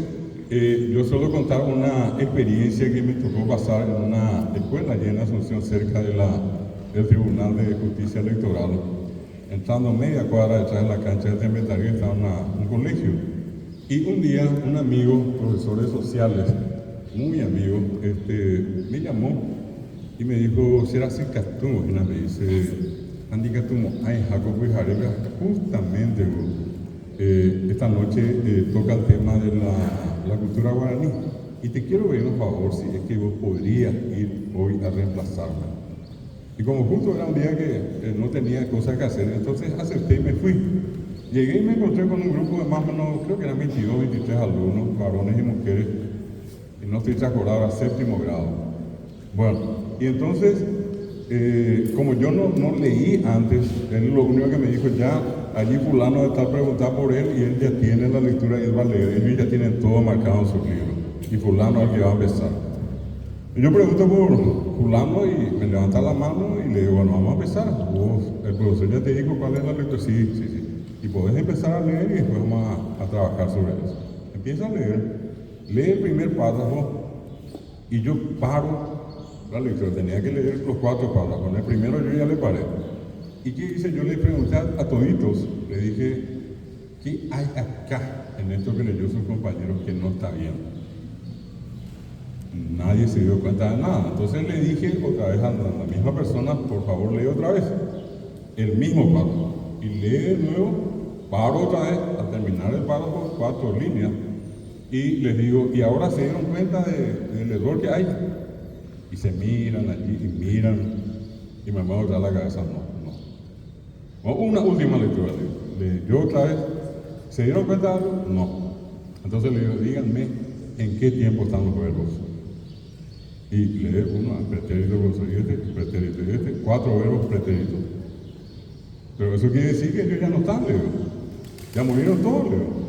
Speaker 1: yo suelo contar una experiencia que me tocó pasar en una escuela allá en Asunción, cerca del Tribunal de Justicia Electoral. Entrando media cuadra detrás de la cancha del Temetario estaba un colegio. Y un día un amigo, profesores sociales, muy amigo, me llamó y me dijo, ¿será así Catumo? Y me dice, Andy Catumo, ay, Jacobo y Jarega, justamente esta noche toca el tema de la cultura guaraní. Y te quiero pedir un favor, si es que vos podrías ir hoy a reemplazarme. Y como justo era un día que no tenía cosas que hacer, entonces acepté y me fui. Llegué y me encontré con un grupo de más o menos, creo que eran 22, 23 alumnos, varones y mujeres, y no estoy acordado, era 7º grado. Bueno, y entonces, como yo no leí antes, él lo único que me dijo, ya allí fulano está preguntando por él y él ya tiene la lectura y él va a leer, ellos ya tienen todo marcado en sus libros, y fulano es el que va a empezar. Y yo pregunto por fulano y me levanta la mano y le digo, bueno, vamos a empezar. El profesor ya te dijo cuál es la lectura. Sí. Y podés empezar a leer y después vamos a trabajar sobre eso. Empieza a leer, lee el primer párrafo Y yo paro la lectura, tenía que leer los 4 párrafos. Con el primero yo ya le paré. ¿Y qué hice? Yo le pregunté a toditos, le dije, ¿qué hay acá en esto que leyó sus compañeros que no está bien? Nadie se dio cuenta de nada. Entonces le dije otra vez a la misma persona, por favor lee otra vez el mismo párrafo. Y lee de nuevo, paro otra vez a terminar el párrafo, 4 líneas. Y les digo, ¿y ahora se dieron cuenta del error que hay? Y se miran allí y miran, y me van a dar la cabeza, no. Una última lectura, yo otra vez, ¿se dieron cuenta de algo? No. Entonces le digo, díganme en qué tiempo están los verbos. Y lee uno, pretérito, pretérito y este, 4 verbos pretéritos. Pero eso quiere decir que ellos ya no están, leo. Ya murieron todos, leo.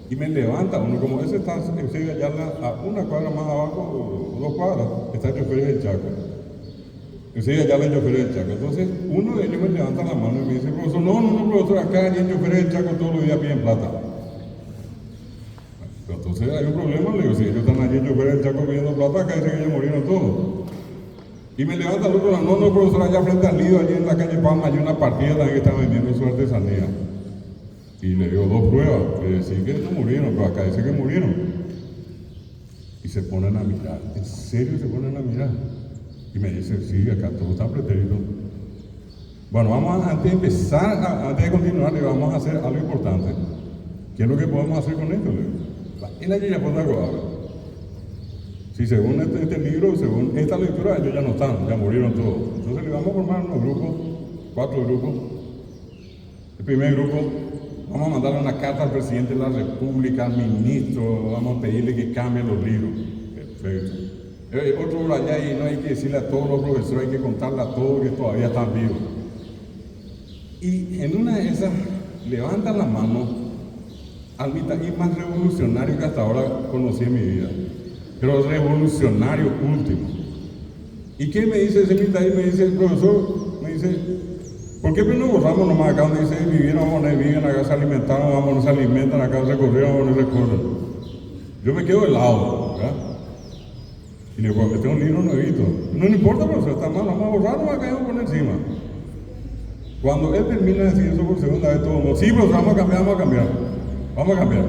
Speaker 1: Y me levanta uno, como ese está en Ayala, a una cuadra más abajo, o 2 cuadras, está el chofer del Chaco. Enseguida ya el chofer del Chaco. Entonces, uno de ellos me levanta la mano y me dice, profesor, no, profesor, acá hay el chofer del Chaco todos los días piden plata. Pero entonces hay un problema, le digo, si ellos están allí, el chofer del Chaco pidiendo plata, acá dicen que ellos murieron todos. Y me levanta el otro lado, no, profesor, allá frente al Lido, allí en la calle Palma, hay una partida también que está vendiendo su artesanía. Y le dio 2 pruebas, que decir que no murieron, pero acá dice que murieron. Y se ponen a mirar, ¿en serio se ponen a mirar? Y me dice, sí, acá todo está pretérito. Bueno, antes de empezar, antes de continuar, le vamos a hacer algo importante. ¿Qué es lo que podemos hacer con esto? En la ya puede algo. Si según este libro, según esta lectura, ellos ya no están, ya murieron todos. Entonces le vamos a formar unos grupos, 4 grupos. El primer grupo, vamos a mandarle una carta al presidente de la República, al ministro, vamos a pedirle que cambie los libros. Perfecto. Otro por allá y no hay que decirle a todos los profesores, hay que contarle a todos que todavía están vivos. Y en una de esas levantan la mano al mitaí más revolucionario que hasta ahora conocí en mi vida, pero revolucionario último. ¿Y qué me dice ese mitaí? Me dice el profesor, me dice, ¿por qué no borramos nomás acá donde dice vivieron, vamos, viven acá, se alimentaron, vamos, no se alimentan, acá recorrieron, vamos, no recorren? Yo me quedo helado, ¿verdad? Y le digo, este es un libro nuevito. No importa, profesor, está mal, vamos a borrar, nomás acá y vamos a poner encima. Cuando él termina de decir eso por segunda vez, todo el mundo, sí, profesor, vamos a cambiar.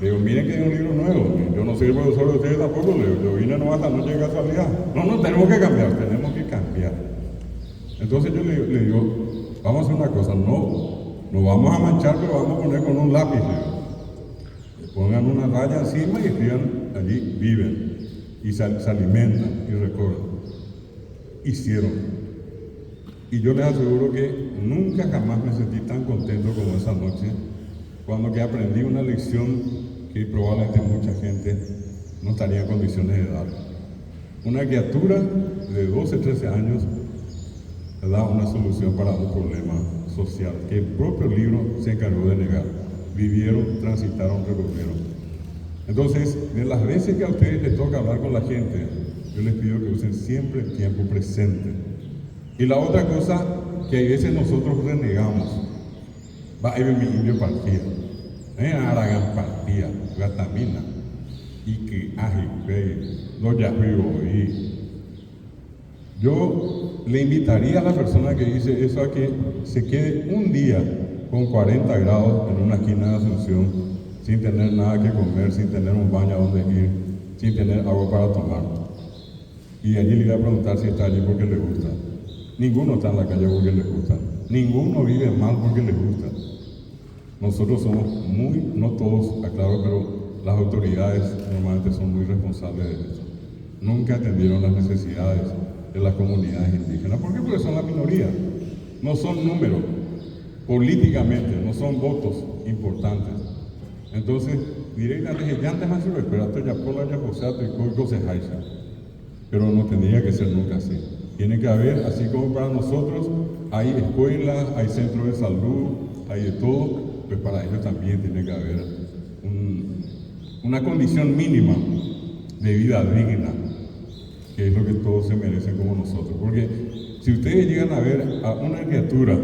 Speaker 1: Le digo, miren que es un libro nuevo, yo no soy el profesor de ustedes tampoco, le digo, yo vine nomás esta noche de casualidad. No, tenemos que cambiar. Entonces yo le digo, vamos a hacer una cosa, no vamos a manchar, pero vamos a poner con un lápiz, le digo. Pongan una raya encima y escriban allí, viven, y se alimentan y recorren. Hicieron. Y yo les aseguro que nunca jamás me sentí tan contento como esa noche, cuando que aprendí una lección que probablemente mucha gente no estaría en condiciones de dar. Una criatura de 12, 13 años da una solución para un problema social que el propio libro se encargó de negar. Vivieron, transitaron, recorrieron. Entonces, de las veces que a ustedes les toca hablar con la gente, yo les pido que usen siempre el tiempo presente. Y la otra cosa que a veces nosotros renegamos, va a ir mi indio partida, Aragán partida, Gatamina, y que no ya y yo le invitaría a la persona que dice eso a que se quede un día con 40 grados en una esquina de Asunción, sin tener nada que comer, sin tener un baño a donde ir, sin tener agua para tomar. Y allí le voy a preguntar si está allí porque le gusta. Ninguno está en la calle porque le gusta. Ninguno vive mal porque le gusta. Nosotros somos no todos, aclaro, pero las autoridades normalmente son muy responsables de esto. Nunca atendieron las necesidades de las comunidades indígenas. ¿Por qué? Porque son la minoría. No son números. Políticamente, no son votos importantes. Entonces, directamente, ya antes más se esperato, ya por la ya posato y código se jaiza. Pero no tendría que ser nunca así. Tiene que haber, así como para nosotros, hay escuelas, hay centros de salud, hay de todo, pues para ellos también tiene que haber una condición mínima de vida digna, que es lo que todos se merecen como nosotros. Porque si ustedes llegan a ver a una criatura,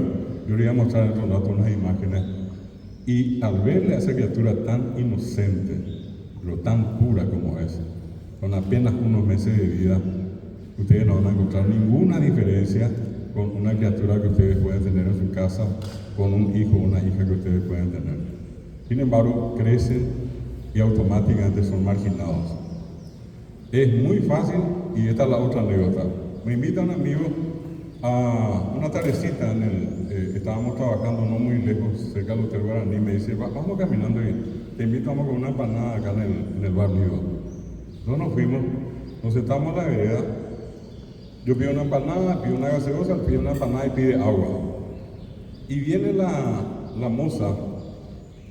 Speaker 1: yo les voy a mostrar en otro rato unas imágenes, y al verle a esa criatura tan inocente, pero tan pura como es, con apenas unos meses de vida, ustedes no van a encontrar ninguna diferencia con una criatura que ustedes pueden tener en su casa, con un hijo o una hija que ustedes pueden tener. Sin embargo, crecen y automáticamente son marginados. Es muy fácil, y esta es la otra anécdota. Me invita un amigo a una tardecita estábamos trabajando no muy lejos, cerca del Hotel Guaraní, me dice, vamos caminando y te invito a comer una empanada acá en el bar mío. Nosotros nos fuimos, nos sentamos en la vereda, yo pido una empanada, pido una gaseosa, él pide una empanada y pide agua. Y viene la moza,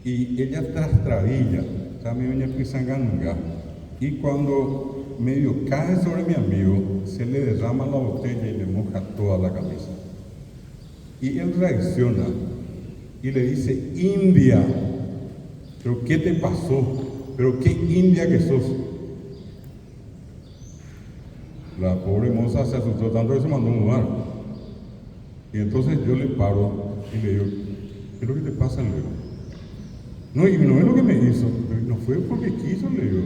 Speaker 1: y ella trastabilla, o sea, mi doña Pisanganunga, y cuando medio cae sobre mi amigo, se le derrama la botella y le moja toda la camisa. Y él reacciona y le dice, India, ¿pero qué te pasó? ¿Pero qué India que sos? La pobre moza se asustó tanto que se mandó a mudar. Y entonces yo le paro y le digo, ¿qué es lo que te pasa, le digo? No, y no es lo que me hizo, no fue porque quiso, le digo.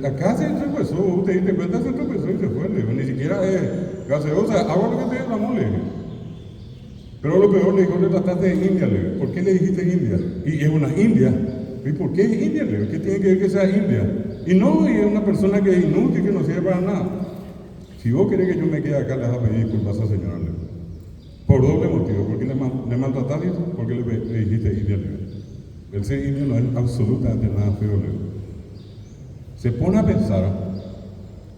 Speaker 1: Acá se tropezó, usted te cuenta, se tropezó y se fue, le digo. Ni siquiera gaseosa, agua lo que te derramó, le digo. Pero lo peor, le digo, le trataste de India, le digo. ¿Por qué le dijiste India? Y es una India. ¿Y por qué es India, le digo? ¿Qué tiene que ver que sea India? Y no, y es una persona que es inútil, que no sirve para nada. Si vos querés que yo me quede acá, le vas a pedir disculpas a esa señora, le digo. Por doble motivo, ¿por qué le maltrataste? ¿Por qué le dijiste India, le digo? El ser indio no es absolutamente nada feo, le digo. Se pone a pensar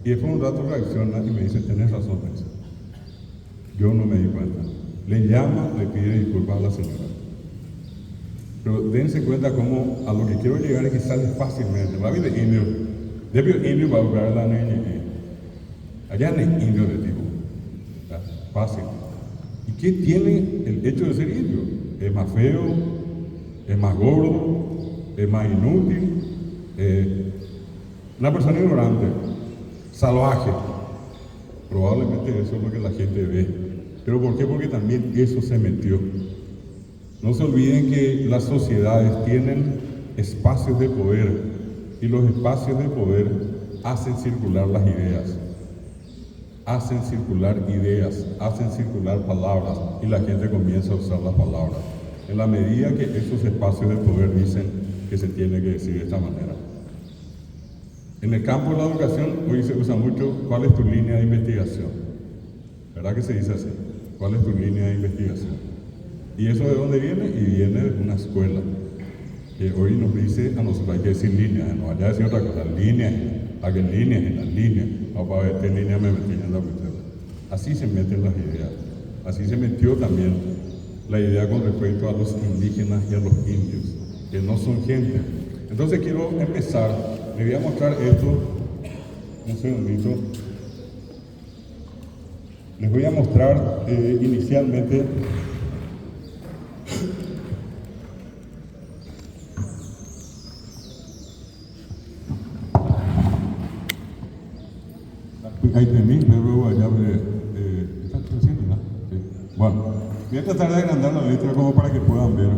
Speaker 1: y después un rato reacciona y me dice, tenés razón, Nelson. Yo no me di cuenta. Le llama, le pide disculpas a la señora. Pero dense cuenta cómo a lo que quiero llegar es que sale fácilmente. La vida de indio, de indio va a buscar a la niña. Allá no es indio de tipo. Fácil. ¿Y qué tiene el hecho de ser indio? Es más feo, es más gordo, es más inútil, una persona ignorante, salvaje. Probablemente eso es lo que la gente ve. ¿Pero por qué? Porque también eso se metió. No se olviden que las sociedades tienen espacios de poder y los espacios de poder hacen circular las ideas. Hacen circular ideas, hacen circular palabras y la gente comienza a usar las palabras. En la medida que esos espacios de poder dicen que se tiene que decir de esta manera. En el campo de la educación, hoy se usa mucho, ¿cuál es tu línea de investigación? ¿Verdad que se dice así? ¿Cuál es tu línea de investigación? ¿Y eso de dónde viene? Y viene de una escuela, que hoy nos dice a nosotros, hay que decir líneas, no vaya a decir otra cosa, líneas, a que líneas en las líneas, no para ver qué línea me metí en la cuestión. Así se meten las ideas, así se metió también la idea con respecto a los indígenas y a los indios, que no son gente. Entonces quiero empezar, les voy a mostrar esto, un segundito. Les voy a mostrar inicialmente ahí tenés, luego allá ¿está creciendo, no? Sí. Bueno, voy a tratar de agrandar la letra como para que puedan ver.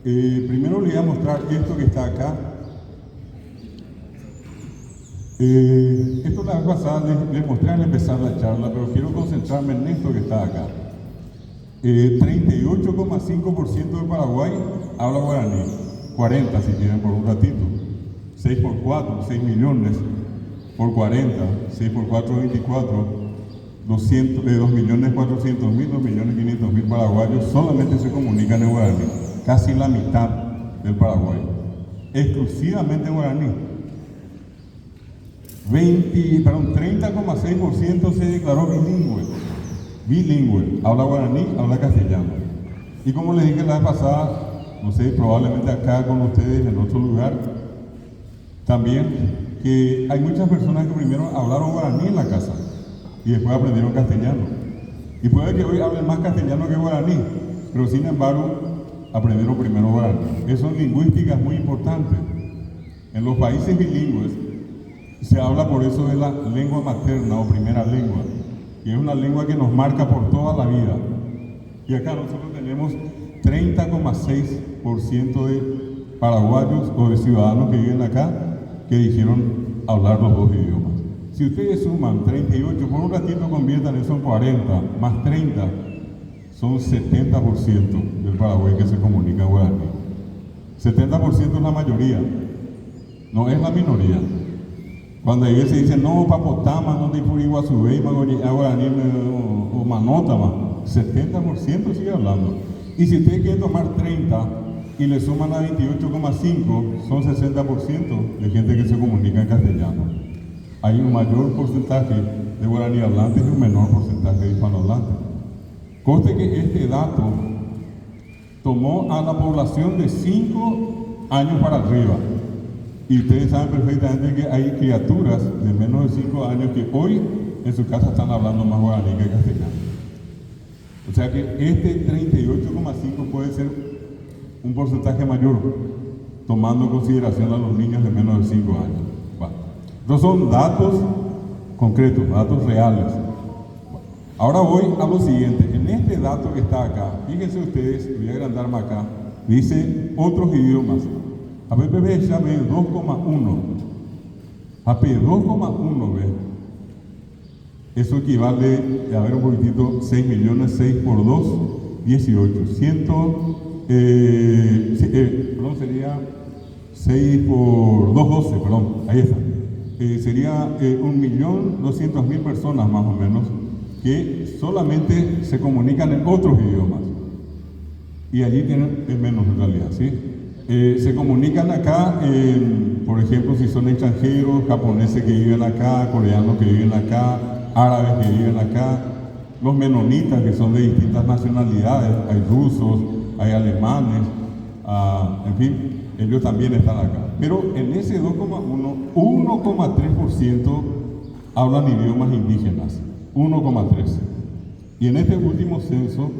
Speaker 1: Primero les voy a mostrar esto que está acá. Esto la vez pasada les mostré al empezar la charla, pero quiero concentrarme en esto que está acá. 38,5% de Paraguay habla guaraní, 40 si quieren por un ratito, 6 por 4, 6 millones por 40, 6 por 4, 24, 2.400.000, 2.500.000 paraguayos solamente se comunican en guaraní, casi la mitad del Paraguay, exclusivamente en guaraní. 30,6% se declaró bilingüe, habla guaraní, habla castellano. Y como les dije la vez pasada, no sé, probablemente acá con ustedes en otro lugar, también que hay muchas personas que primero hablaron guaraní en la casa y después aprendieron castellano. Y puede que hoy hablen más castellano que guaraní, pero sin embargo aprendieron primero guaraní. Eso en lingüística es muy importante. En los países bilingües se habla por eso de la lengua materna o primera lengua, y es una lengua que nos marca por toda la vida. Y acá nosotros tenemos 30,6% de paraguayos o de ciudadanos que viven acá, que dijeron hablar los dos idiomas. Si ustedes suman 38, por un ratito conviertan eso en 40, más 30, son 70% del Paraguay que se comunica en guaraní. 70% es la mayoría, no es la minoría. Cuando a veces dicen, no, papotama, no te puriguazubey, guaraní o manotama, 70% sigue hablando. Y si ustedes quieren tomar 30 y le suman a 28,5, son 60% de gente que se comunica en castellano. Hay un mayor porcentaje de guaraní hablantes y un menor porcentaje de hispanohablantes. Conste que este dato tomó a la población de 5 años para arriba. Y ustedes saben perfectamente que hay criaturas de menos de 5 años que hoy en su casa están hablando más guaraní que castellano. O sea que este 38,5 puede ser un porcentaje mayor, tomando en consideración a los niños de menos de 5 años. Bueno, estos son datos concretos, datos reales. Bueno, ahora voy a lo siguiente. En este dato que está acá, fíjense ustedes, voy a agrandarme acá, dice otros idiomas. APP ya ve 2,1. AP 2,1 ve. Eso equivale, a ver un poquitito, 6 millones, 6 por 2, 18. Perdón, sería 6 por 2, 12, perdón, ahí está. Sería 1.200.000 personas más o menos que solamente se comunican en otros idiomas. Y allí tienen menos en realidad, ¿sí? Se comunican acá, por ejemplo, si son extranjeros, japoneses que viven acá, coreanos que viven acá, árabes que viven acá, los menonitas que son de distintas nacionalidades, hay rusos, hay alemanes, en fin, ellos también están acá. Pero en ese 2,1, 1,3% hablan idiomas indígenas, 1,3. Y en este último censo,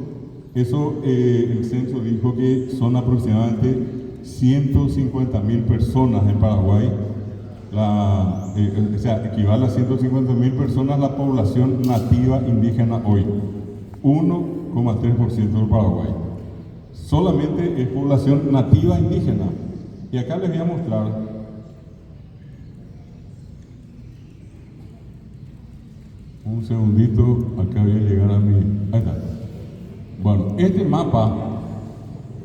Speaker 1: el censo dijo que son aproximadamente 150.000 personas en Paraguay, o sea, equivale a 150.000 personas la población nativa indígena hoy, 1,3% del Paraguay. Solamente es población nativa indígena. Y acá les voy a mostrar un segundito, acá voy a llegar a mi... Ahí está. Bueno, este mapa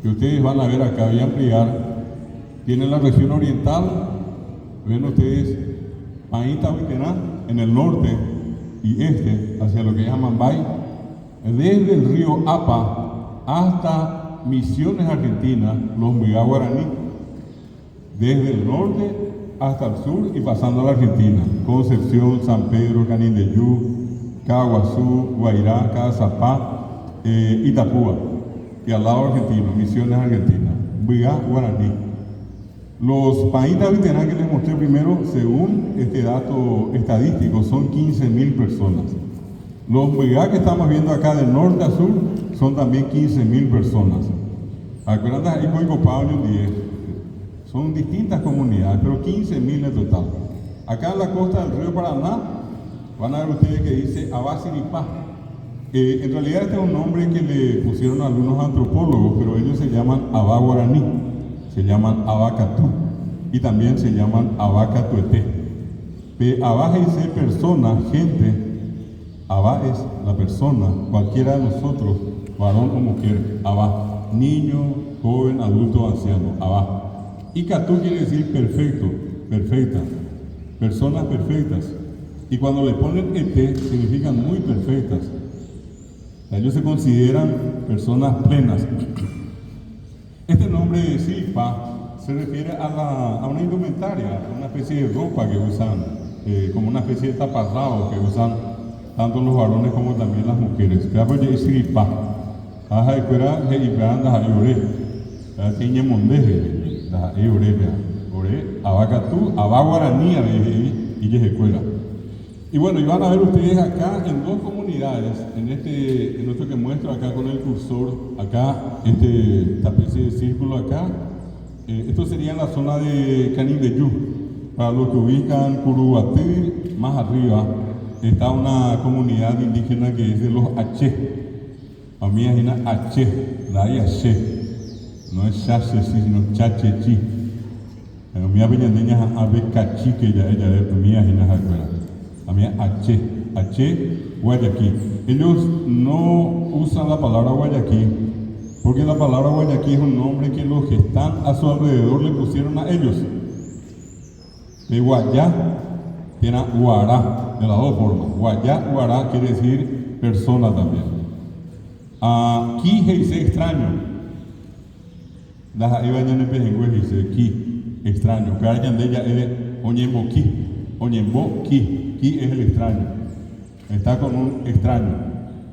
Speaker 1: que ustedes van a ver acá, voy a ampliar, tiene la región oriental, ven ustedes, Paita Huitená, en el norte y este, hacia lo que llaman Bay, desde el río Apa hasta Misiones, Argentina, los Mbigá guaraní, desde el norte hasta el sur y pasando a la Argentina, Concepción, San Pedro, Canindeyú, Caguazú, Guairá, Cazapá, Itapúa, y al lado argentino, Misiones, Argentina, Mbigá guaraní. Los Paita Huitená que les mostré primero, según este dato estadístico, son 15.000 personas. Los Mbigá que estamos viendo acá de norte a sur son también 15.000 personas. Acuérdense, ahí voy copado en un 10. Son distintas comunidades, pero 15.000 en total. Acá en la costa del río Paraná, van a ver ustedes que dice Abasiripá. En realidad este es un nombre que le pusieron algunos antropólogos, pero ellos se llaman Abá guaraní, se llaman Abacatú y también se llaman Abacatueté. Abá dice persona, gente, Abá es la persona, cualquiera de nosotros, varón o mujer, Abá, niño, joven, adulto, anciano, Abá. Y Catú quiere decir perfecto, perfecta, personas perfectas. Y cuando le ponen ET, significan muy perfectas. Ellos se consideran personas plenas. Este nombre de Silpa se refiere a una indumentaria, a una especie de ropa que usan, como una especie de taparrabos que usan tanto los varones como también las mujeres. Claro, es Silpa. Ajá, espera, y esperan las ayores. Tiene mondeje. La Eurebia, Abacatú, Abá guaraní, y escuela. Y bueno, y van a ver ustedes acá en dos comunidades, en esto que muestro acá con el cursor, acá, esta especie de círculo acá, esto sería en la zona de Canindeyú. Para los que ubican Curubatí, más arriba, está una comunidad indígena que es de los Aché. A mí es una Aché, la hay Aché. No es chache, sino chachechi. mía peñandeña a ver cachique ya ella de mía y nada fuera. A mí H, Guayaquil. Ellos no usan la palabra Guayaquil, porque la palabra Guayaquil es un nombre que los que están a su alrededor le pusieron a ellos. De Guayá tiene Guará, de las dos formas. Guayá, Guará quiere decir persona también. Aquí se dice extraño. Las iba en el pejengüe dice aquí, extraño. Cada quien de ella es Oñembo Ki, Ki es el extraño. Está con un extraño.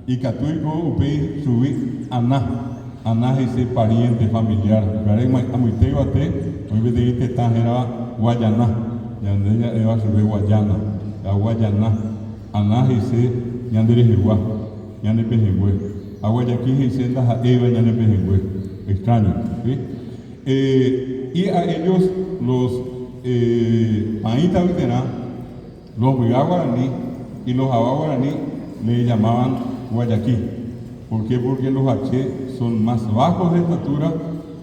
Speaker 1: Y Catuico, Upei, Subí, Aná dice pariente, familiar. Amuiteo ate, hoy me dijiste era Guayaná. Yandeña eva subí Guayana, la Guayana. Aná dice Yandere Jiguá, Yande Pejengüe. A Guayaquil dice la Eva Yande Pejengüe. Extraño, ¿sí? Y a ellos los Paíta Viterá, los Vigá Guaraní y los Abá Guaraní le llamaban Guayaquil. ¿Por qué? Porque los H son más bajos de estatura,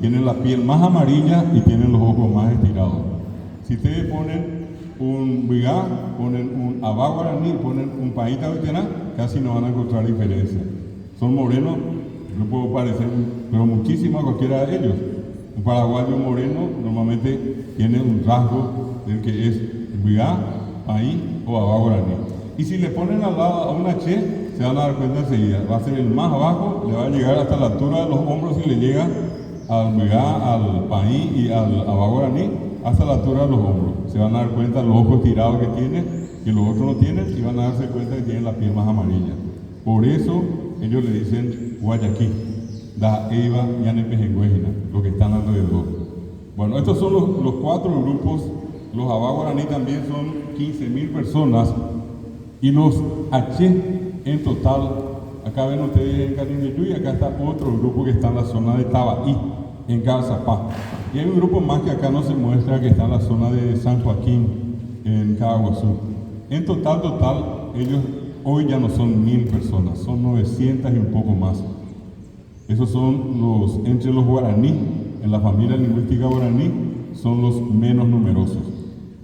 Speaker 1: tienen la piel más amarilla y tienen los ojos más estirados. Si ustedes ponen un Vigá, ponen un Abá Guaraní, ponen un Paíta Viterá, casi no van a encontrar diferencia. Son morenos, no puedo parecer, pero muchísimo a cualquiera de ellos. Un paraguayo moreno normalmente tiene un rasgo del que es Vigá, Paí o Abá Guaraní. Y si le ponen al lado a una Che, se van a dar cuenta enseguida. Va a ser el más abajo, le va a llegar hasta la altura de los hombros si le llega al Vigá, al Paí y al Abá Guaraní, hasta la altura de los hombros. Se van a dar cuenta los ojos tirados que tiene, que los otros no tienen, y van a darse cuenta que tienen la piel más amarilla. Por eso ellos le dicen Guayaquil, da Eva y Anepejengüejina, los que están alrededor. Bueno, estos son los 4 grupos. Los Abá Guaraní también son 15.000 personas. Y los H en total, acá ven ustedes en Cariñeyú, y acá está otro grupo que está en la zona de Tabaí, en Cabazapá. Y hay un grupo más que acá no se muestra, que está en la zona de San Joaquín, en Caguazú. En total, ellos hoy ya no son 1.000 personas, son 900 y un poco más. Esos son entre los guaraní, en la familia lingüística guaraní, son los menos numerosos.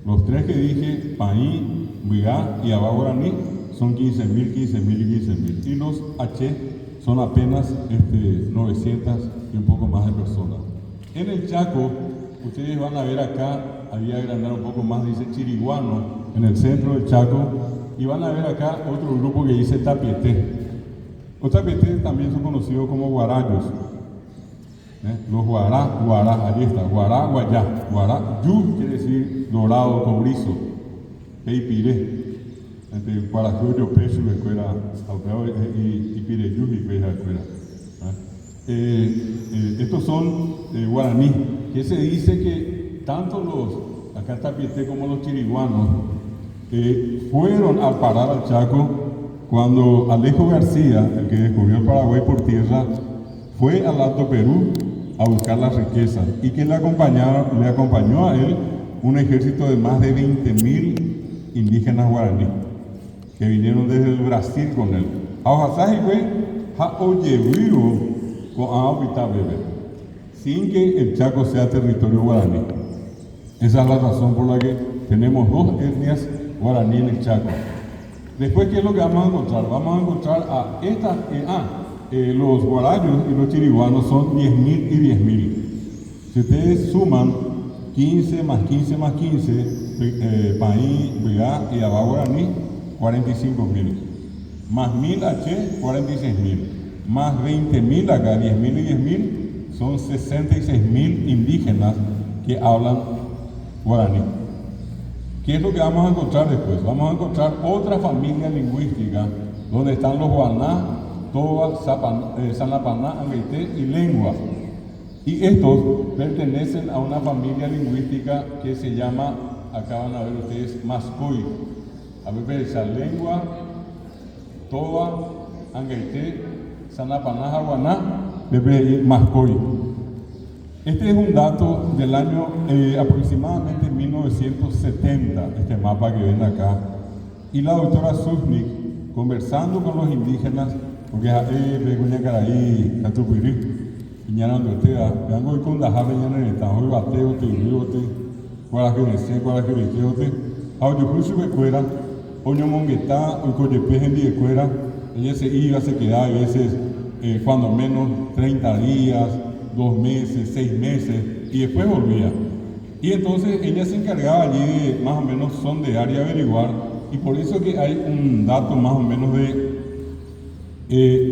Speaker 1: Los 3 que dije, Paí, Vigá y Abá Guaraní, son 15.000 y 15.000. Y los H son apenas 900 y un poco más de personas. En el Chaco, ustedes van a ver acá, había que agrandar un poco más, dice Chiriguano, en el centro del Chaco, y van a ver acá otro grupo que dice Tapieté. Los Tapieté también son conocidos como guarayos. Los guará, ahí está, guará, guayá. Guará, yu quiere decir dorado, cobrizo. Peipiré. Entre Guarajuyo, Pecho, escuela, y Pireyú, y Peja, escuela. Estos son guaraní, que se dice que tanto los, acá está Tapieté, como los chiriguanos, fueron a parar al Chaco cuando Alejo García, el que descubrió el Paraguay por tierra, fue al Alto Perú a buscar las riquezas, y que le acompañó a él un ejército de más de 20.000 indígenas guaraní que vinieron desde el Brasil con él. Sin que el Chaco sea territorio guaraní. Esa es la razón por la que tenemos 2 etnias guaraní en el Chaco. Después, ¿qué es lo que vamos a encontrar? Vamos a encontrar a estas, los guarayos y los chiriguanos son 10.000 y 10.000. Si ustedes suman 15 más 15 más 15, Paí, Vigá y Abá Guaraní, 45.000. Más 1.000 H, 46.000. Más 20.000 acá, 10.000 y 10.000, son 66.000 indígenas que hablan guaraní. ¿Qué es lo que vamos a encontrar después? Vamos a encontrar otra familia lingüística donde están los guaná, toba, sanapaná, angaité y lengua. Y estos pertenecen a una familia lingüística que se llama, acá van a ver ustedes, Mascoy. A ver, esa lengua, toba, angaité, sanapaná, guaná, Mascoy. Este es un dato del año aproximadamente 1970, este mapa que ven acá. Y la doctora Susnik, conversando con los indígenas, porque Beguña Caraí, Catupirí, Iñana Andotea, Gango y Cundajabe, Iñana Neta, Hoy Bateo, Te Guarajerese, Guarajerejeote, Auyujusu de Cuera, Oño Monguetá, Oicoyepejen de Cuera, ella se iba, se quedaba a veces, cuando menos 30 días, 2 meses, 6 meses, y después volvía. Y entonces ella se encargaba allí de más o menos sondear y averiguar, y por eso que hay un dato más o menos de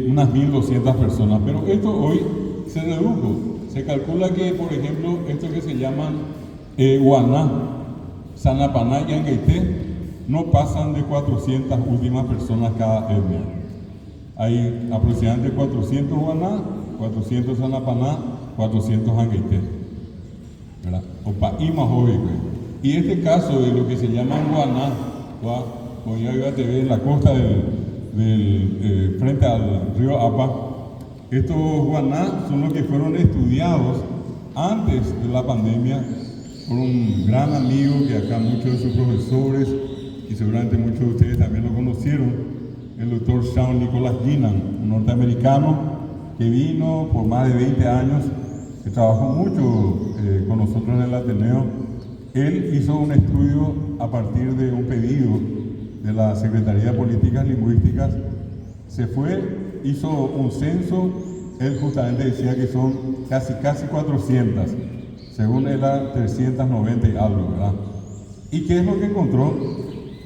Speaker 1: unas 1.200 personas. Pero esto hoy se redujo. Se calcula que, por ejemplo, esto que se llaman Guaná, Sanapaná y Angaité, no pasan de 400 últimas personas cada etnia. Hay aproximadamente 400 Guaná, 400 Sanapaná, 400 Angaité. Y este caso de lo que se llama Guaná, como ya te ve en la costa frente al río Apa, estos Guaná son los que fueron estudiados antes de la pandemia por un gran amigo que acá muchos de sus profesores y seguramente muchos de ustedes también lo conocieron, el doctor Sean Nicholas Ginan, un norteamericano que vino por más de 20 años, que trabajó mucho con nosotros en el Ateneo. Él hizo un estudio a partir de un pedido de la Secretaría de Políticas Lingüísticas, se fue, hizo un censo, él justamente decía que son casi 400, según él era 390 y algo, ¿verdad? ¿Y qué es lo que encontró?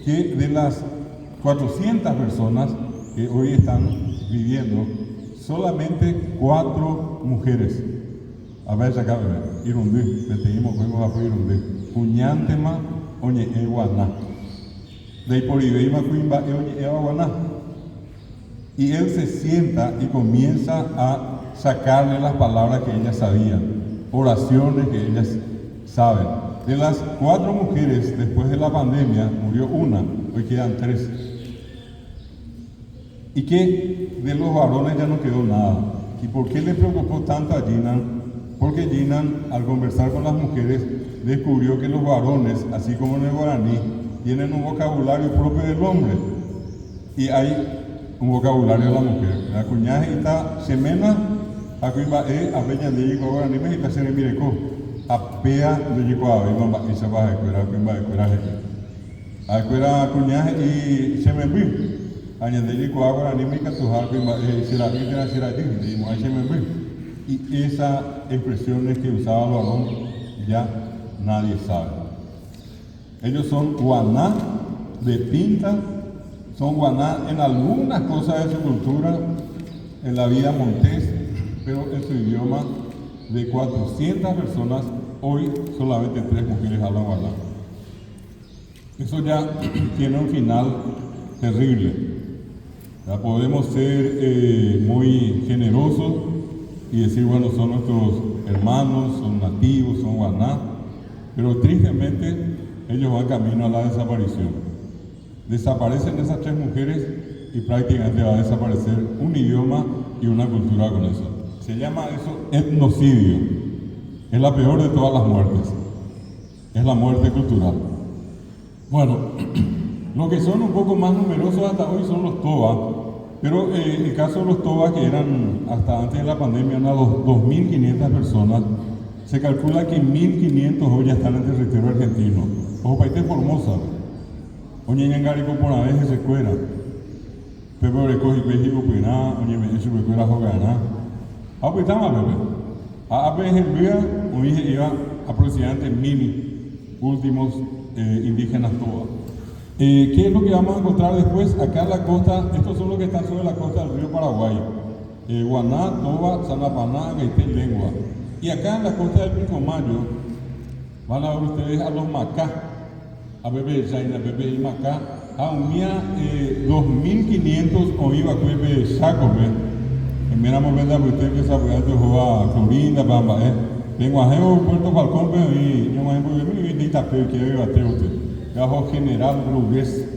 Speaker 1: Que de las 400 personas que hoy están viviendo, solamente 4 mujeres. A ver, acá, Irundí, le pedimos, fuimos a Irundí. Puñantema, oye, Eguaná. De ahí por Ibeima, Cuimba, oye, Eguaná. Y él se sienta y comienza a sacarle las palabras que ellas sabían, oraciones que ellas saben. De las 4 mujeres, después de la pandemia, murió una, hoy quedan 3. Y que de los varones ya no quedó nada. ¿Y por qué le preocupó tanto a Ginan? Porque Ginan, al conversar con las mujeres, descubrió que los varones, así como en el guaraní, tienen un vocabulario propio del hombre. Y hay un vocabulario de la mujer. La cuñaje está semena, a cuimba a peña de yico guaraní, me está se mireco. A pea de yico a bimba, y se va a cuera, cuimba de cuera jefe. A cuera cuñaje y se me vi. Añade yico a guaraní, me catujar, cuimba, se la vi, se la di, y se me vi. Y esas expresiones que usaba el varón ya nadie sabe. Ellos son guaná de pinta, son guaná en algunas cosas de su cultura, en la vida montés, pero en su idioma de 400 personas, hoy solamente 3 mujeres hablan guaná. Eso ya tiene un final terrible. Ya podemos ser muy generosos y decir, bueno, son nuestros hermanos, son nativos, son guaná, pero tristemente ellos van camino a la desaparición. Desaparecen esas 3 mujeres y prácticamente va a desaparecer un idioma y una cultura con eso. Se llama eso etnocidio. Es la peor de todas las muertes. Es la muerte cultural. Bueno, los que son un poco más numerosos hasta hoy son los toba. Pero el caso de los tobas, que eran hasta antes de la pandemia unas 2.500 personas, se calcula que 1.500 hoy ya están en territorio argentino. Ojo, país Formosa. Oye, ñangarico por una vez se cuera. Pero recoge México, pues nada, oye, me dice que cuera joganá. Ah, pues está mal, bebé. A veces el día, hoy iba aproximadamente 1.000 últimos indígenas tobas. ¿Qué es lo que vamos a encontrar después? Acá en la costa, estos son los que están sobre la costa del río Paraguay. Guaná, Toba, Sanapaná, Gaité, Lengua. Y acá en la costa del Pilcomayo van a ver ustedes a los Macá, a Bebe Zaina, Bebe y Macá, a unía 2.500 o iba a Cueve Saco, en Miramos Venda, usted que sabe, antes jugaba Florinda, Bamba, Lenguajeo, Puerto Falcón, y yo me voy a Itapeu, que iba a usted. Gajo General Rugués,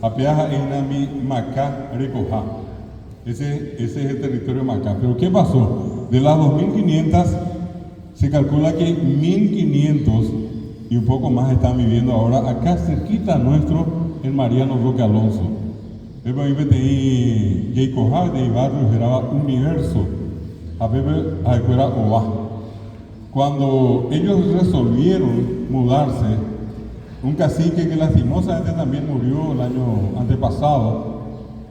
Speaker 1: Apeaja Inami Macá Recoja. Ese es el territorio Macá. Pero ¿qué pasó? De las 2.500, se calcula que 1.500 y un poco más están viviendo ahora acá cerquita nuestro, en Mariano Roque Alonso. Después de Yeicoja, de Barrio Geraba Universo, a Bebe a Escuela Oba. Cuando ellos resolvieron mudarse, un cacique que lastimosamente también murió el año antepasado,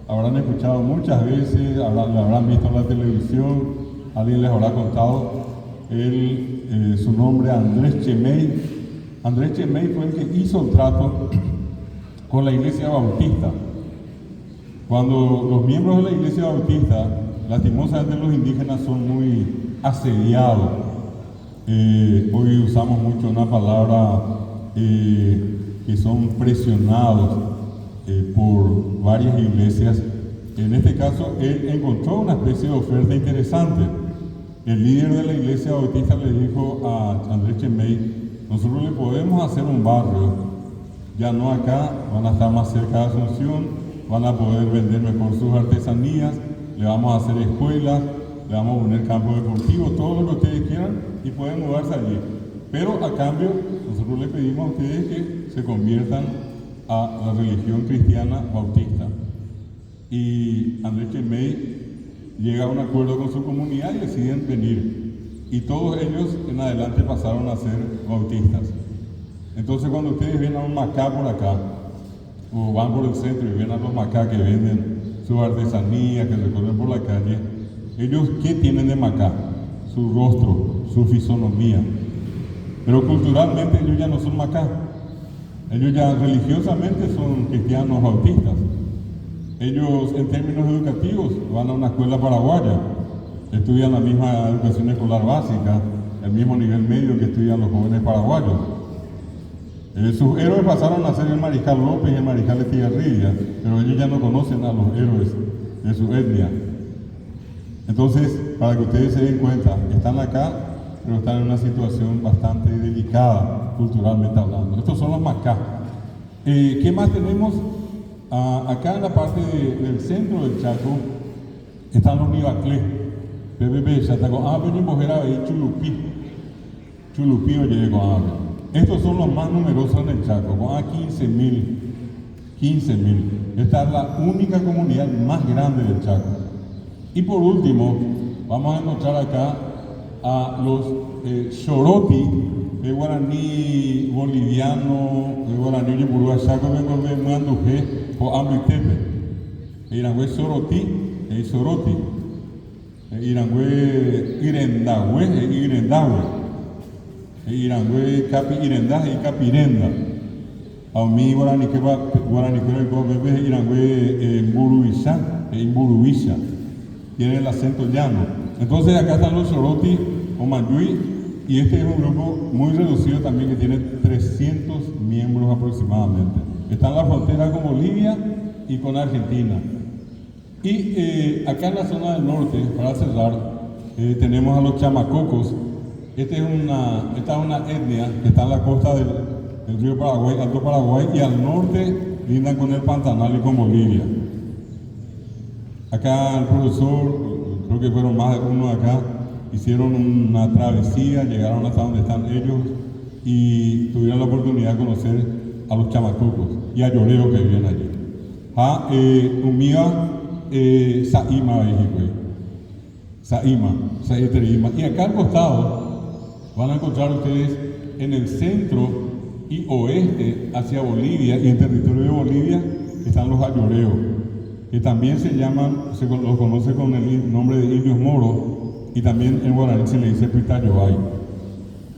Speaker 1: habrán escuchado muchas veces, lo habrán visto en la televisión, alguien les habrá contado, su nombre Andrés Chemey. Andrés Chemey fue el que hizo el trato con la Iglesia Bautista. Cuando los miembros de la Iglesia Bautista, lastimosamente los indígenas son muy asediados. Hoy usamos mucho una palabra que son presionados por varias iglesias. En este caso, él encontró una especie de oferta interesante. El líder de la Iglesia Bautista le dijo a Andrés Chemey: nosotros le podemos hacer un barrio, ya no acá, van a estar más cerca de Asunción, van a poder vender mejor sus artesanías, le vamos a hacer escuelas, le vamos a poner campos deportivos, todo lo que ustedes quieran, y pueden mudarse allí. Pero a cambio, nosotros le pedimos a ustedes que se conviertan a la religión cristiana bautista. Y Andrés Chemey llega a un acuerdo con su comunidad y deciden venir. Y todos ellos en adelante pasaron a ser bautistas. Entonces, cuando ustedes ven a un macá por acá, o van por el centro y ven a los macá que venden su artesanía, que recorren por la calle, ellos, ¿qué tienen de macá? Su rostro, su fisonomía. Pero culturalmente ellos ya no son macá. Ellos ya religiosamente son cristianos bautistas. Ellos, en términos educativos, van a una escuela paraguaya, estudian la misma educación escolar básica, el mismo nivel medio que estudian los jóvenes paraguayos. Sus héroes pasaron a ser el Mariscal López y el Mariscal Estigarribia, pero ellos ya no conocen a los héroes de su etnia. Entonces, para que ustedes se den cuenta, están acá, pero están en una situación bastante delicada, culturalmente hablando. Estos son los macá. ¿Qué más tenemos? Acá en la parte del centro del Chaco están los Nibaclé. Bebé, Chataco, venimos a ver Chulupí, oye, con ave. Estos son los más numerosos en el Chaco, con 15.000. Esta es la única comunidad más grande del Chaco. Y por último, vamos a encontrar acá a los Xoroti, de guaraní boliviano, de guaraní de Burúa Chaco, vengo de Muandujé, o Amitepe. Irangüe Xoroti, Xoroti. Irangüe Irendahue, Irendahue. Irangüe Capi Irendá y Capirenda. A mí guaraní que va, guaraní que va, bebé, Irangüe Imburubisha. Tiene el acento llano. Entonces acá están los Xoroti o Mayui, y este es un grupo muy reducido también que tiene 300 miembros aproximadamente. Está en la frontera con Bolivia y con Argentina. Y acá en la zona del norte, para cerrar, tenemos a los chamacocos. Esta es una etnia que está en la costa del río Paraguay, Alto Paraguay, y al norte lindan con el Pantanal y con Bolivia. Acá el profesor, creo que fueron más de uno acá, hicieron una travesía, llegaron hasta donde están ellos y tuvieron la oportunidad de conocer a los chamacocos y a Lloreo que viven allí. Umiga, Saima, Saima. Y acá al costado van a encontrar ustedes en el centro y oeste hacia Bolivia y en territorio de Bolivia están los ayoreos, que también los conoce con el nombre de indios moros, y también en guaraní se le dice Pitayobay.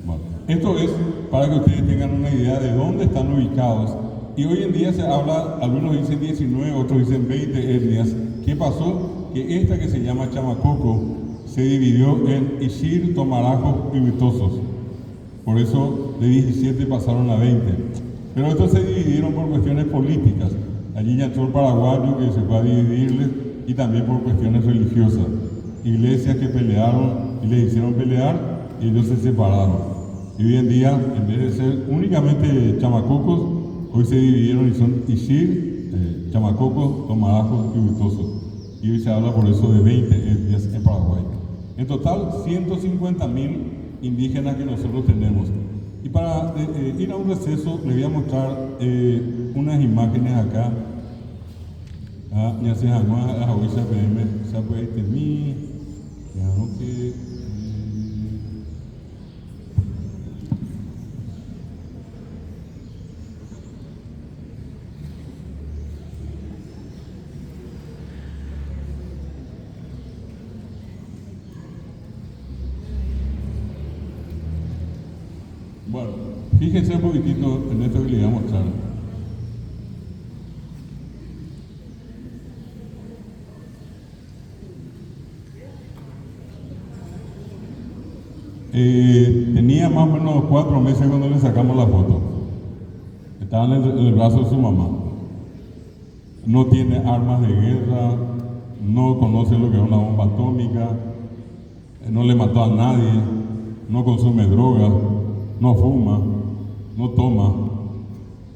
Speaker 1: Bueno, esto es para que ustedes tengan una idea de dónde están ubicados. Y hoy en día se habla, algunos dicen 19, otros dicen 20 etnias. ¿Qué pasó? Que esta que se llama Chamacoco se dividió en Ishir, Tomarajos y Huitosos. Por eso de 17 pasaron a 20. Pero estos se dividieron por cuestiones políticas. Allí ya entró el paraguayo que se fue a dividirles, y también por cuestiones religiosas. Iglesias que pelearon y les hicieron pelear y ellos se separaron. Y hoy en día, en vez de ser únicamente chamacocos, hoy se dividieron y son Ishir, chamacocos, tomarajos y huitosos. Y hoy se habla por eso de 20 etnias en Paraguay. En total, 150.000 indígenas que nosotros tenemos. Y para ir a un receso, les voy a mostrar unas imágenes acá. Ya se llama a Huisa PM, Sapuaitemi, ya no que. Fíjense un poquitito en esto que les voy a mostrar. Tenía más o menos 4 meses cuando le sacamos la foto. Estaba en el brazo de su mamá. No tiene armas de guerra, no conoce lo que es una bomba atómica, no le mató a nadie, no consume droga, no fuma, no toma.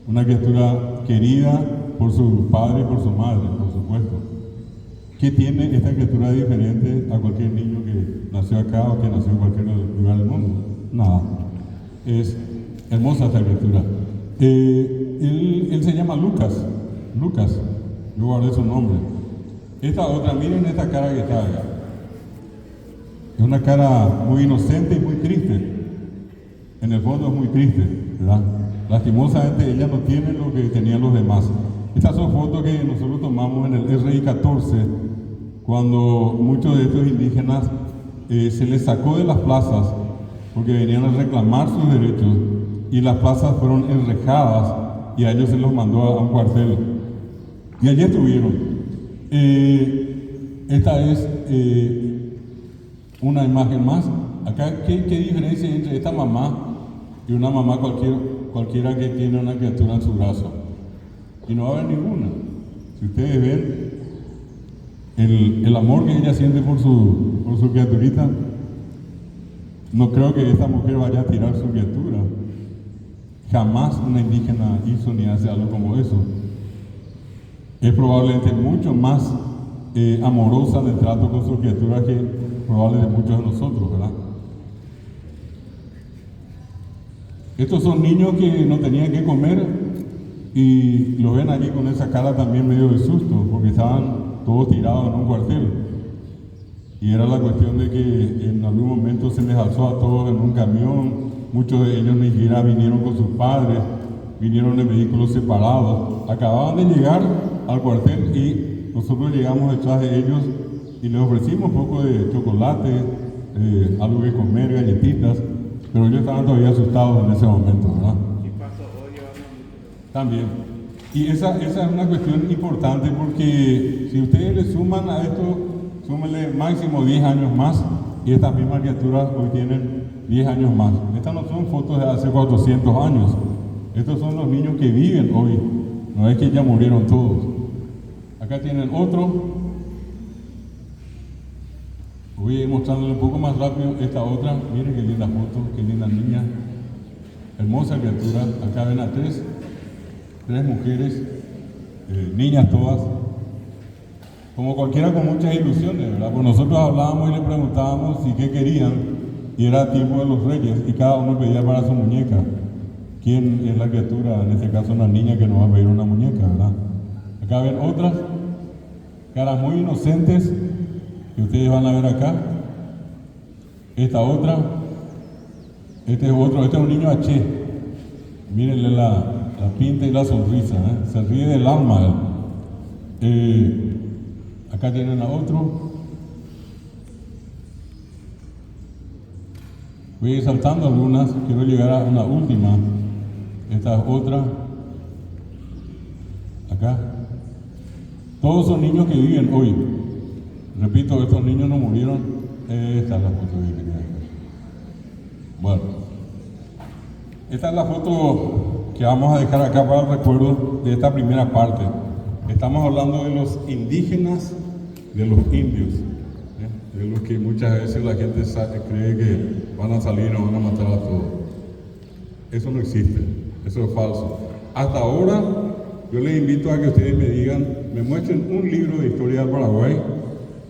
Speaker 1: Una criatura querida por su padre y por su madre, por supuesto. ¿Qué tiene esta criatura diferente a cualquier niño que nació acá o que nació en cualquier lugar del mundo? Nada. Es hermosa esta criatura. Él se llama Lucas. Lucas. Yo guardé su nombre. Esta otra, miren esta cara que está acá. Es una cara muy inocente y muy triste. En el fondo es muy triste, ¿verdad? Lastimosamente ella no tiene lo que tenían los demás. Estas son fotos que nosotros tomamos en el RI-14, cuando muchos de estos indígenas se les sacó de las plazas porque venían a reclamar sus derechos y las plazas fueron enrejadas y a ellos se los mandó a un cuartel. Y allí estuvieron. Esta es una imagen más. Acá, ¿qué diferencia hay entre esta mamá y una mamá cualquiera que tiene una criatura en su brazo? Y no va a haber ninguna. Si ustedes ven el amor que ella siente por su criaturita, no creo que esta mujer vaya a tirar su criatura. Jamás una indígena hizo ni hace algo como eso. Es probablemente mucho más amorosa en el trato con su criatura que probablemente muchos de nosotros, ¿verdad? Estos son niños que no tenían que comer y los ven allí con esa cara también medio de susto, porque estaban todos tirados en un cuartel. Y era la cuestión de que en algún momento se les alzó a todos en un camión, muchos de ellos ni siquiera vinieron con sus padres, vinieron en vehículos separados, acababan de llegar al cuartel y nosotros llegamos detrás de ellos y les ofrecimos un poco de chocolate, algo que comer, galletitas, pero ellos estaban todavía asustados en ese momento, ¿verdad? También. Y esa es una cuestión importante porque si ustedes le suman a esto, súmenle máximo 10 años más y estas mismas criaturas hoy tienen 10 años más. Estas no son fotos de hace 400 años. Estos son los niños que viven hoy. No es que ya murieron todos. Acá tienen otro. Voy a ir mostrándole un poco más rápido esta otra. Miren qué linda foto, qué linda niña. Hermosa criatura. Acá ven a tres mujeres, niñas todas. Como cualquiera con muchas ilusiones, ¿verdad? Pues nosotros hablábamos y le preguntábamos si qué querían. Y era tiempo de los reyes y cada uno pedía para su muñeca. ¿Quién es la criatura? En este caso una niña que nos va a pedir una muñeca, ¿verdad? Acá ven otras, caras muy inocentes, que ustedes van a ver acá. Esta otra, este es otro, este es un niño H. Mírenle la pinta y la sonrisa, ¿eh? Se ríe del alma. Acá tienen a otro. Voy a ir saltando algunas, quiero llegar a una última. Esta es otra. Acá. Todos son niños que viven hoy. Repito, estos niños no murieron. Esta es la foto que quería dejar. Bueno. Esta es la foto que vamos a dejar acá para el recuerdo de esta primera parte. Estamos hablando de los indígenas, de los indios. De los que muchas veces la gente cree que van a salir o van a matar a todos. Eso no existe, eso es falso. Hasta ahora, yo les invito a que ustedes me muestren un libro de historia del Paraguay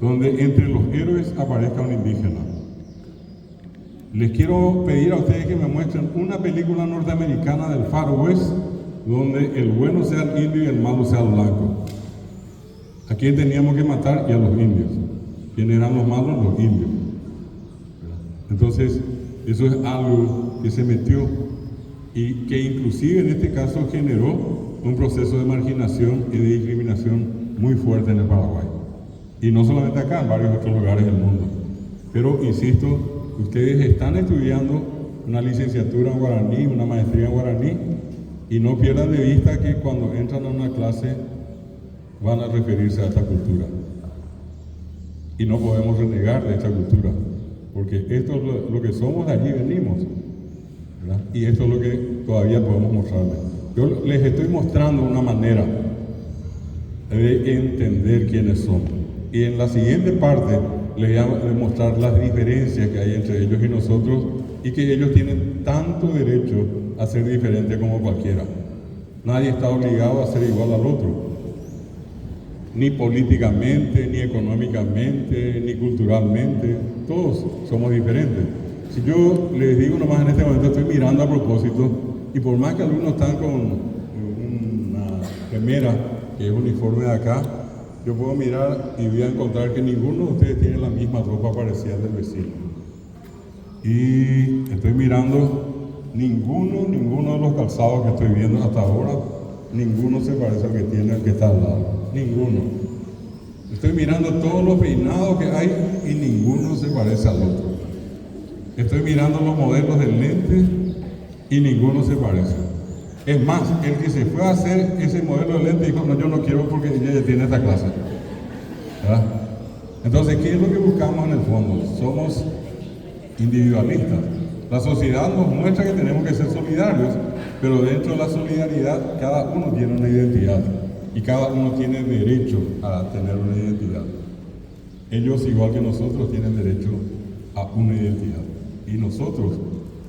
Speaker 1: donde entre los héroes aparezca un indígena. Les quiero pedir a ustedes que me muestren una película norteamericana del Far West donde el bueno sea el indio y el malo sea el blanco. ¿A quién teníamos que matar? Y a los indios. ¿Quiénes eran los malos? Los indios. Entonces, eso es algo que se metió y que inclusive en este caso generó un proceso de marginación y de discriminación muy fuerte en el Paraguay. Y no solamente acá, en varios otros lugares del mundo. Pero, insisto, ustedes están estudiando una licenciatura en guaraní, una maestría en guaraní, y no pierdan de vista que cuando entran a una clase van a referirse a esta cultura. Y no podemos renegar de esta cultura, porque esto es lo que somos, de allí venimos, ¿verdad? Y esto es lo que todavía podemos mostrarles. Yo les estoy mostrando una manera de entender quiénes son. Y en la siguiente parte les voy a demostrar las diferencias que hay entre ellos y nosotros, y que ellos tienen tanto derecho a ser diferentes como cualquiera. Nadie está obligado a ser igual al otro, ni políticamente, ni económicamente, ni culturalmente. Todos somos diferentes. Si yo les digo nomás en este momento, estoy mirando a propósito, y por más que algunos están con una remera que es uniforme de acá, yo puedo mirar y voy a encontrar que ninguno de ustedes tiene la misma ropa parecida del vecino. Y estoy mirando ninguno de los calzados que estoy viendo hasta ahora, ninguno se parece al que tiene el que está al lado. Ninguno. Estoy mirando todos los peinados que hay y ninguno se parece al otro. Estoy mirando los modelos de lentes y ninguno se parece. Es más, el que se fue a hacer ese modelo de lente dijo, no, yo no quiero porque ella ya tiene esta clase, ¿verdad? Entonces, ¿qué es lo que buscamos en el fondo? Somos individualistas. La sociedad nos muestra que tenemos que ser solidarios, pero dentro de la solidaridad cada uno tiene una identidad y cada uno tiene derecho a tener una identidad. Ellos, igual que nosotros, tienen derecho a una identidad, y nosotros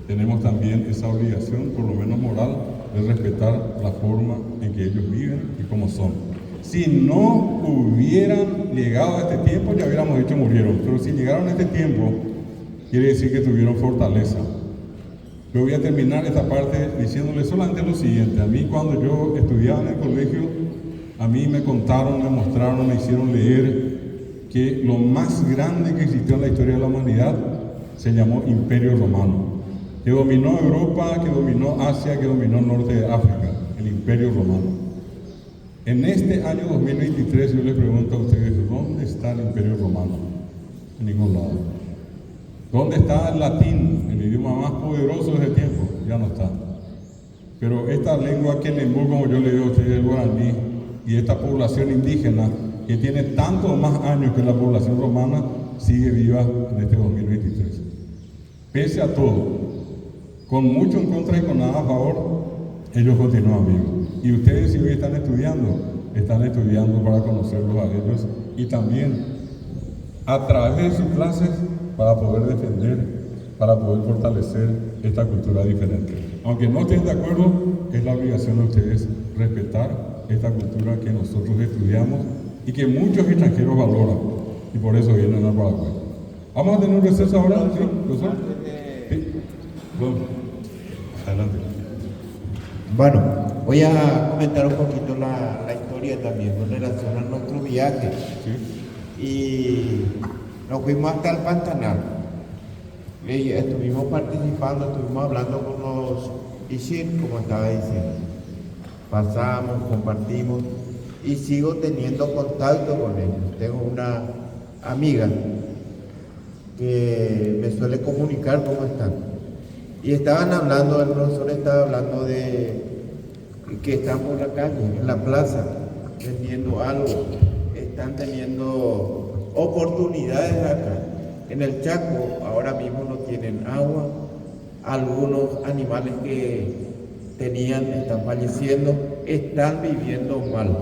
Speaker 1: tenemos también esa obligación, por lo menos moral, de respetar la forma en que ellos viven y cómo son. Si no hubieran llegado a este tiempo, ya hubiéramos dicho murieron, pero si llegaron a este tiempo, quiere decir que tuvieron fortaleza. Yo voy a terminar esta parte diciéndoles solamente lo siguiente. A mí, cuando yo estudiaba en el colegio, a mí me contaron, me mostraron, me hicieron leer que lo más grande que existió en la historia de la humanidad se llamó Imperio Romano, que dominó Europa, que dominó Asia, que dominó el norte de África, el Imperio Romano. En este año 2023 yo les pregunto a ustedes, ¿dónde está el Imperio Romano? En ningún lado. ¿Dónde está el latín, el idioma más poderoso de ese tiempo? Ya no está. Pero esta lengua quelembú, como yo le digo a ustedes, el guaraní, y esta población indígena, que tiene tantos más años que la población romana, sigue viva en este 2023. Pese a todo, con mucho en contra y con nada a favor, ellos continúan vivos. Y ustedes, si hoy están estudiando para conocerlos a ellos, y también a través de sus clases para poder defender, para poder fortalecer esta cultura diferente. Aunque no estén de acuerdo, es la obligación de ustedes respetar esta cultura que nosotros estudiamos y que muchos extranjeros valoran, y por eso vienen al Paraguay. ¿Vamos a tener un receso ahora? ¿Sí? ¿Profesor? ¿Sí? Bueno, adelante.
Speaker 2: Bueno, voy a comentar un poquito la historia también con relación a nuestro viaje.
Speaker 1: ¿Sí?
Speaker 2: Y nos fuimos hasta el Pantanal. Y estuvimos participando, estuvimos hablando con los Ishir, como estaba diciendo. Pasamos, compartimos y sigo teniendo contacto con ellos. Tengo una amiga que me suele comunicar cómo están. Y estaban hablando, el profesor estaba hablando de que están por la calle, en la plaza, vendiendo algo. Están teniendo oportunidades acá. En el Chaco ahora mismo no tienen agua. Algunos animales que tenían están falleciendo. Están viviendo mal.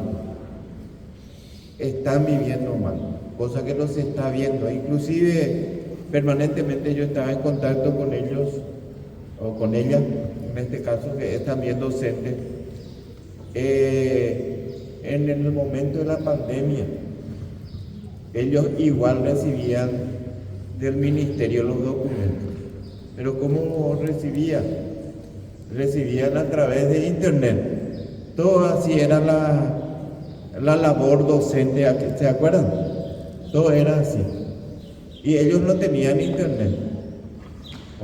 Speaker 2: Están viviendo mal. Cosa que no se está viendo. Inclusive permanentemente yo estaba en contacto con ellos, o con ella, en este caso, que es también docente, en el momento de la pandemia. Ellos igual recibían del ministerio los documentos. Pero ¿cómo recibían? Recibían a través de internet. Todo así era la labor docente, ¿se acuerdan? Todo era así. Y ellos no tenían internet.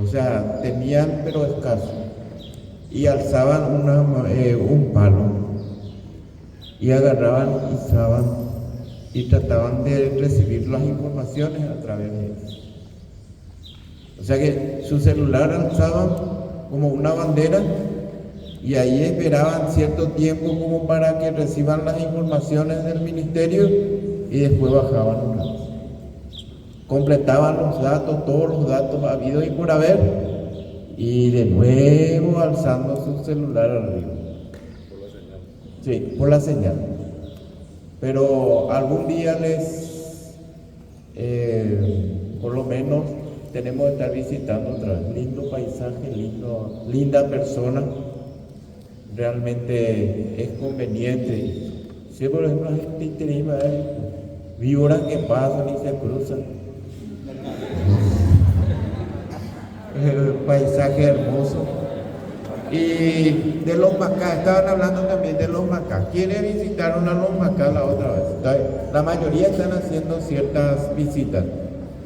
Speaker 2: O sea, tenían pero escaso. Y alzaban un palo. Y agarraban, izaban y trataban de recibir las informaciones a través de eso. O sea que su celular alzaban como una bandera y ahí esperaban cierto tiempo como para que reciban las informaciones del ministerio y después bajaban los datos. Completaban los datos, todos los datos habidos y por haber, y de nuevo alzando su celular arriba. Sí, por la señal. Pero algún día por lo menos tenemos que estar visitando otra vez. Lindo paisaje, linda persona. Realmente es conveniente. Si por ejemplo la gente interima, víboras que pasan y se cruzan. Paisaje hermoso. Y de los macás, estaban hablando también de los macás. ¿Quiénes visitaron a los macás la otra vez? La mayoría están haciendo ciertas visitas.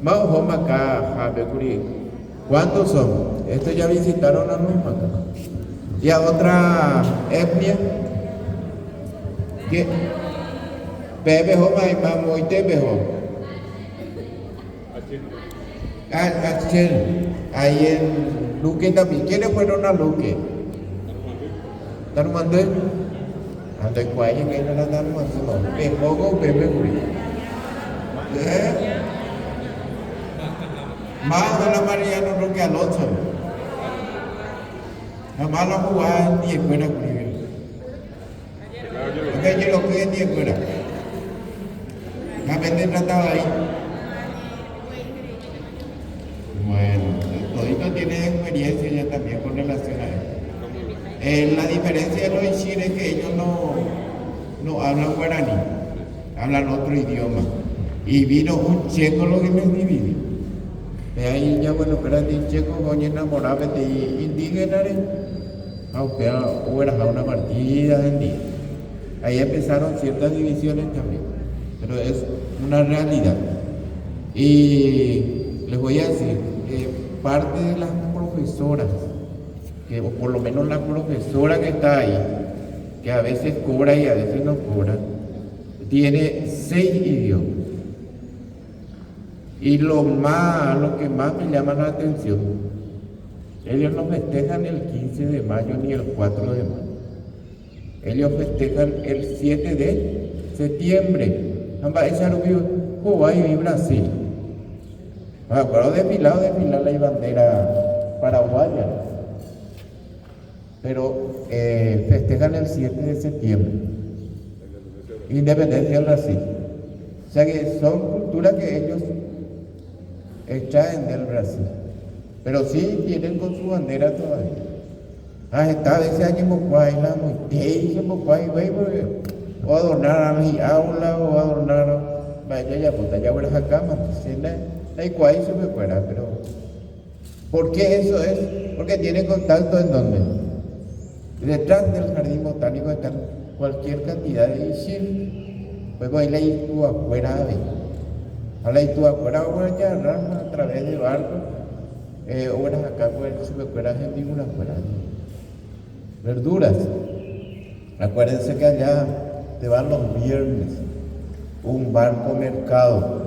Speaker 2: Maujo macá, Jabecuri. ¿Cuántos son? Estos ya visitaron a los macás. Y a otra etnia. ¿Qué? Bebejo, maimamo, y tebejo. Ahí en Luque también. ¿Quiénes fueron a Luque? Tarumandé. Ante Cuaya, que no la Tarumandé. Bejogo, Bebecuri. Más de la Mariano Roque Alonso. Jamás la jugaba ni escuela primero. Porque yo lo que ni escuela. Realmente trataba ahí. Bueno, todito tiene experiencia ya también con relación a eso. La diferencia de los Ishir es que ellos no hablan guaraní, hablan otro idioma. Y vino un checo lo que me divide. De ahí ya bueno, espérate, un checo con enamorado de indígena, aunque hubiera una partida en día. Ahí empezaron ciertas divisiones también, pero es una realidad. Y les voy a decir, parte de las profesoras, o por lo menos la profesora que está ahí, que a veces cobra y a veces no cobra, tiene 6 idiomas. Y lo que más me llama la atención, ellos no festejan el 15 de mayo ni el 4 de mayo. Ellos festejan el 7 de septiembre. Esa lo vio Hawaii y Brasil. Me acuerdo desfilar la bandera paraguaya. Pero festejan el 7 de septiembre. Independencia del Brasil. O sea que son culturas que ellos extraen del Brasil. Pero sí tienen con su bandera todavía. Esta vez se año la o adornar a mi aula o adornar vaya ya puta ya huele a cama la igual se me fuera, pero ¿por qué eso es? Porque tiene contacto en donde detrás del jardín botánico están cualquier cantidad de ishir. Luego ahí la tú afuera a la tú afuera o ya a través de barco o acá pues se me fuera gente y una fuera verduras. Acuérdense que allá te van los viernes un barco mercado,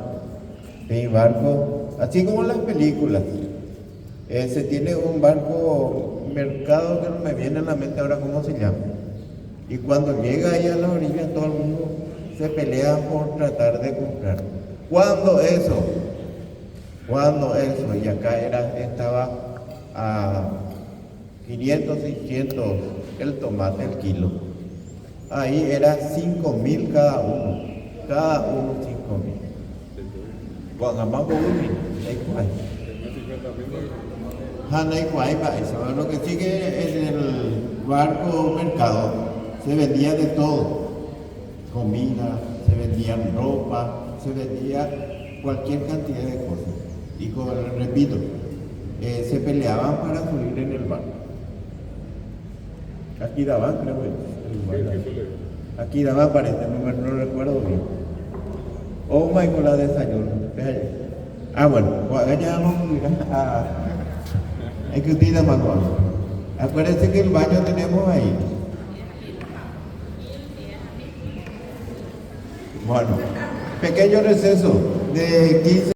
Speaker 2: así como en las películas. Se tiene un barco mercado que no me viene a la mente ahora cómo se llama. Y cuando llega ahí a la orilla todo el mundo se pelea por tratar de comprar. ¿Cuándo eso? Y acá estaba a 500, 600 el tomate, el kilo. Ahí era 5.000 cada uno 5.000. Guangamambo Umi, lo que sigue en el barco mercado se vendía de todo, comida, se vendía ropa, se vendía cualquier cantidad de cosas. Y repito, se peleaban para subir en el barco. Aquí daban, creo que aquí daban, parece, no recuerdo bien. Oh my God, la desayuno. Bueno, ya vamos a hay que utilizar más. Acuérdense que el baño tenemos ahí. Bueno, pequeño receso de 15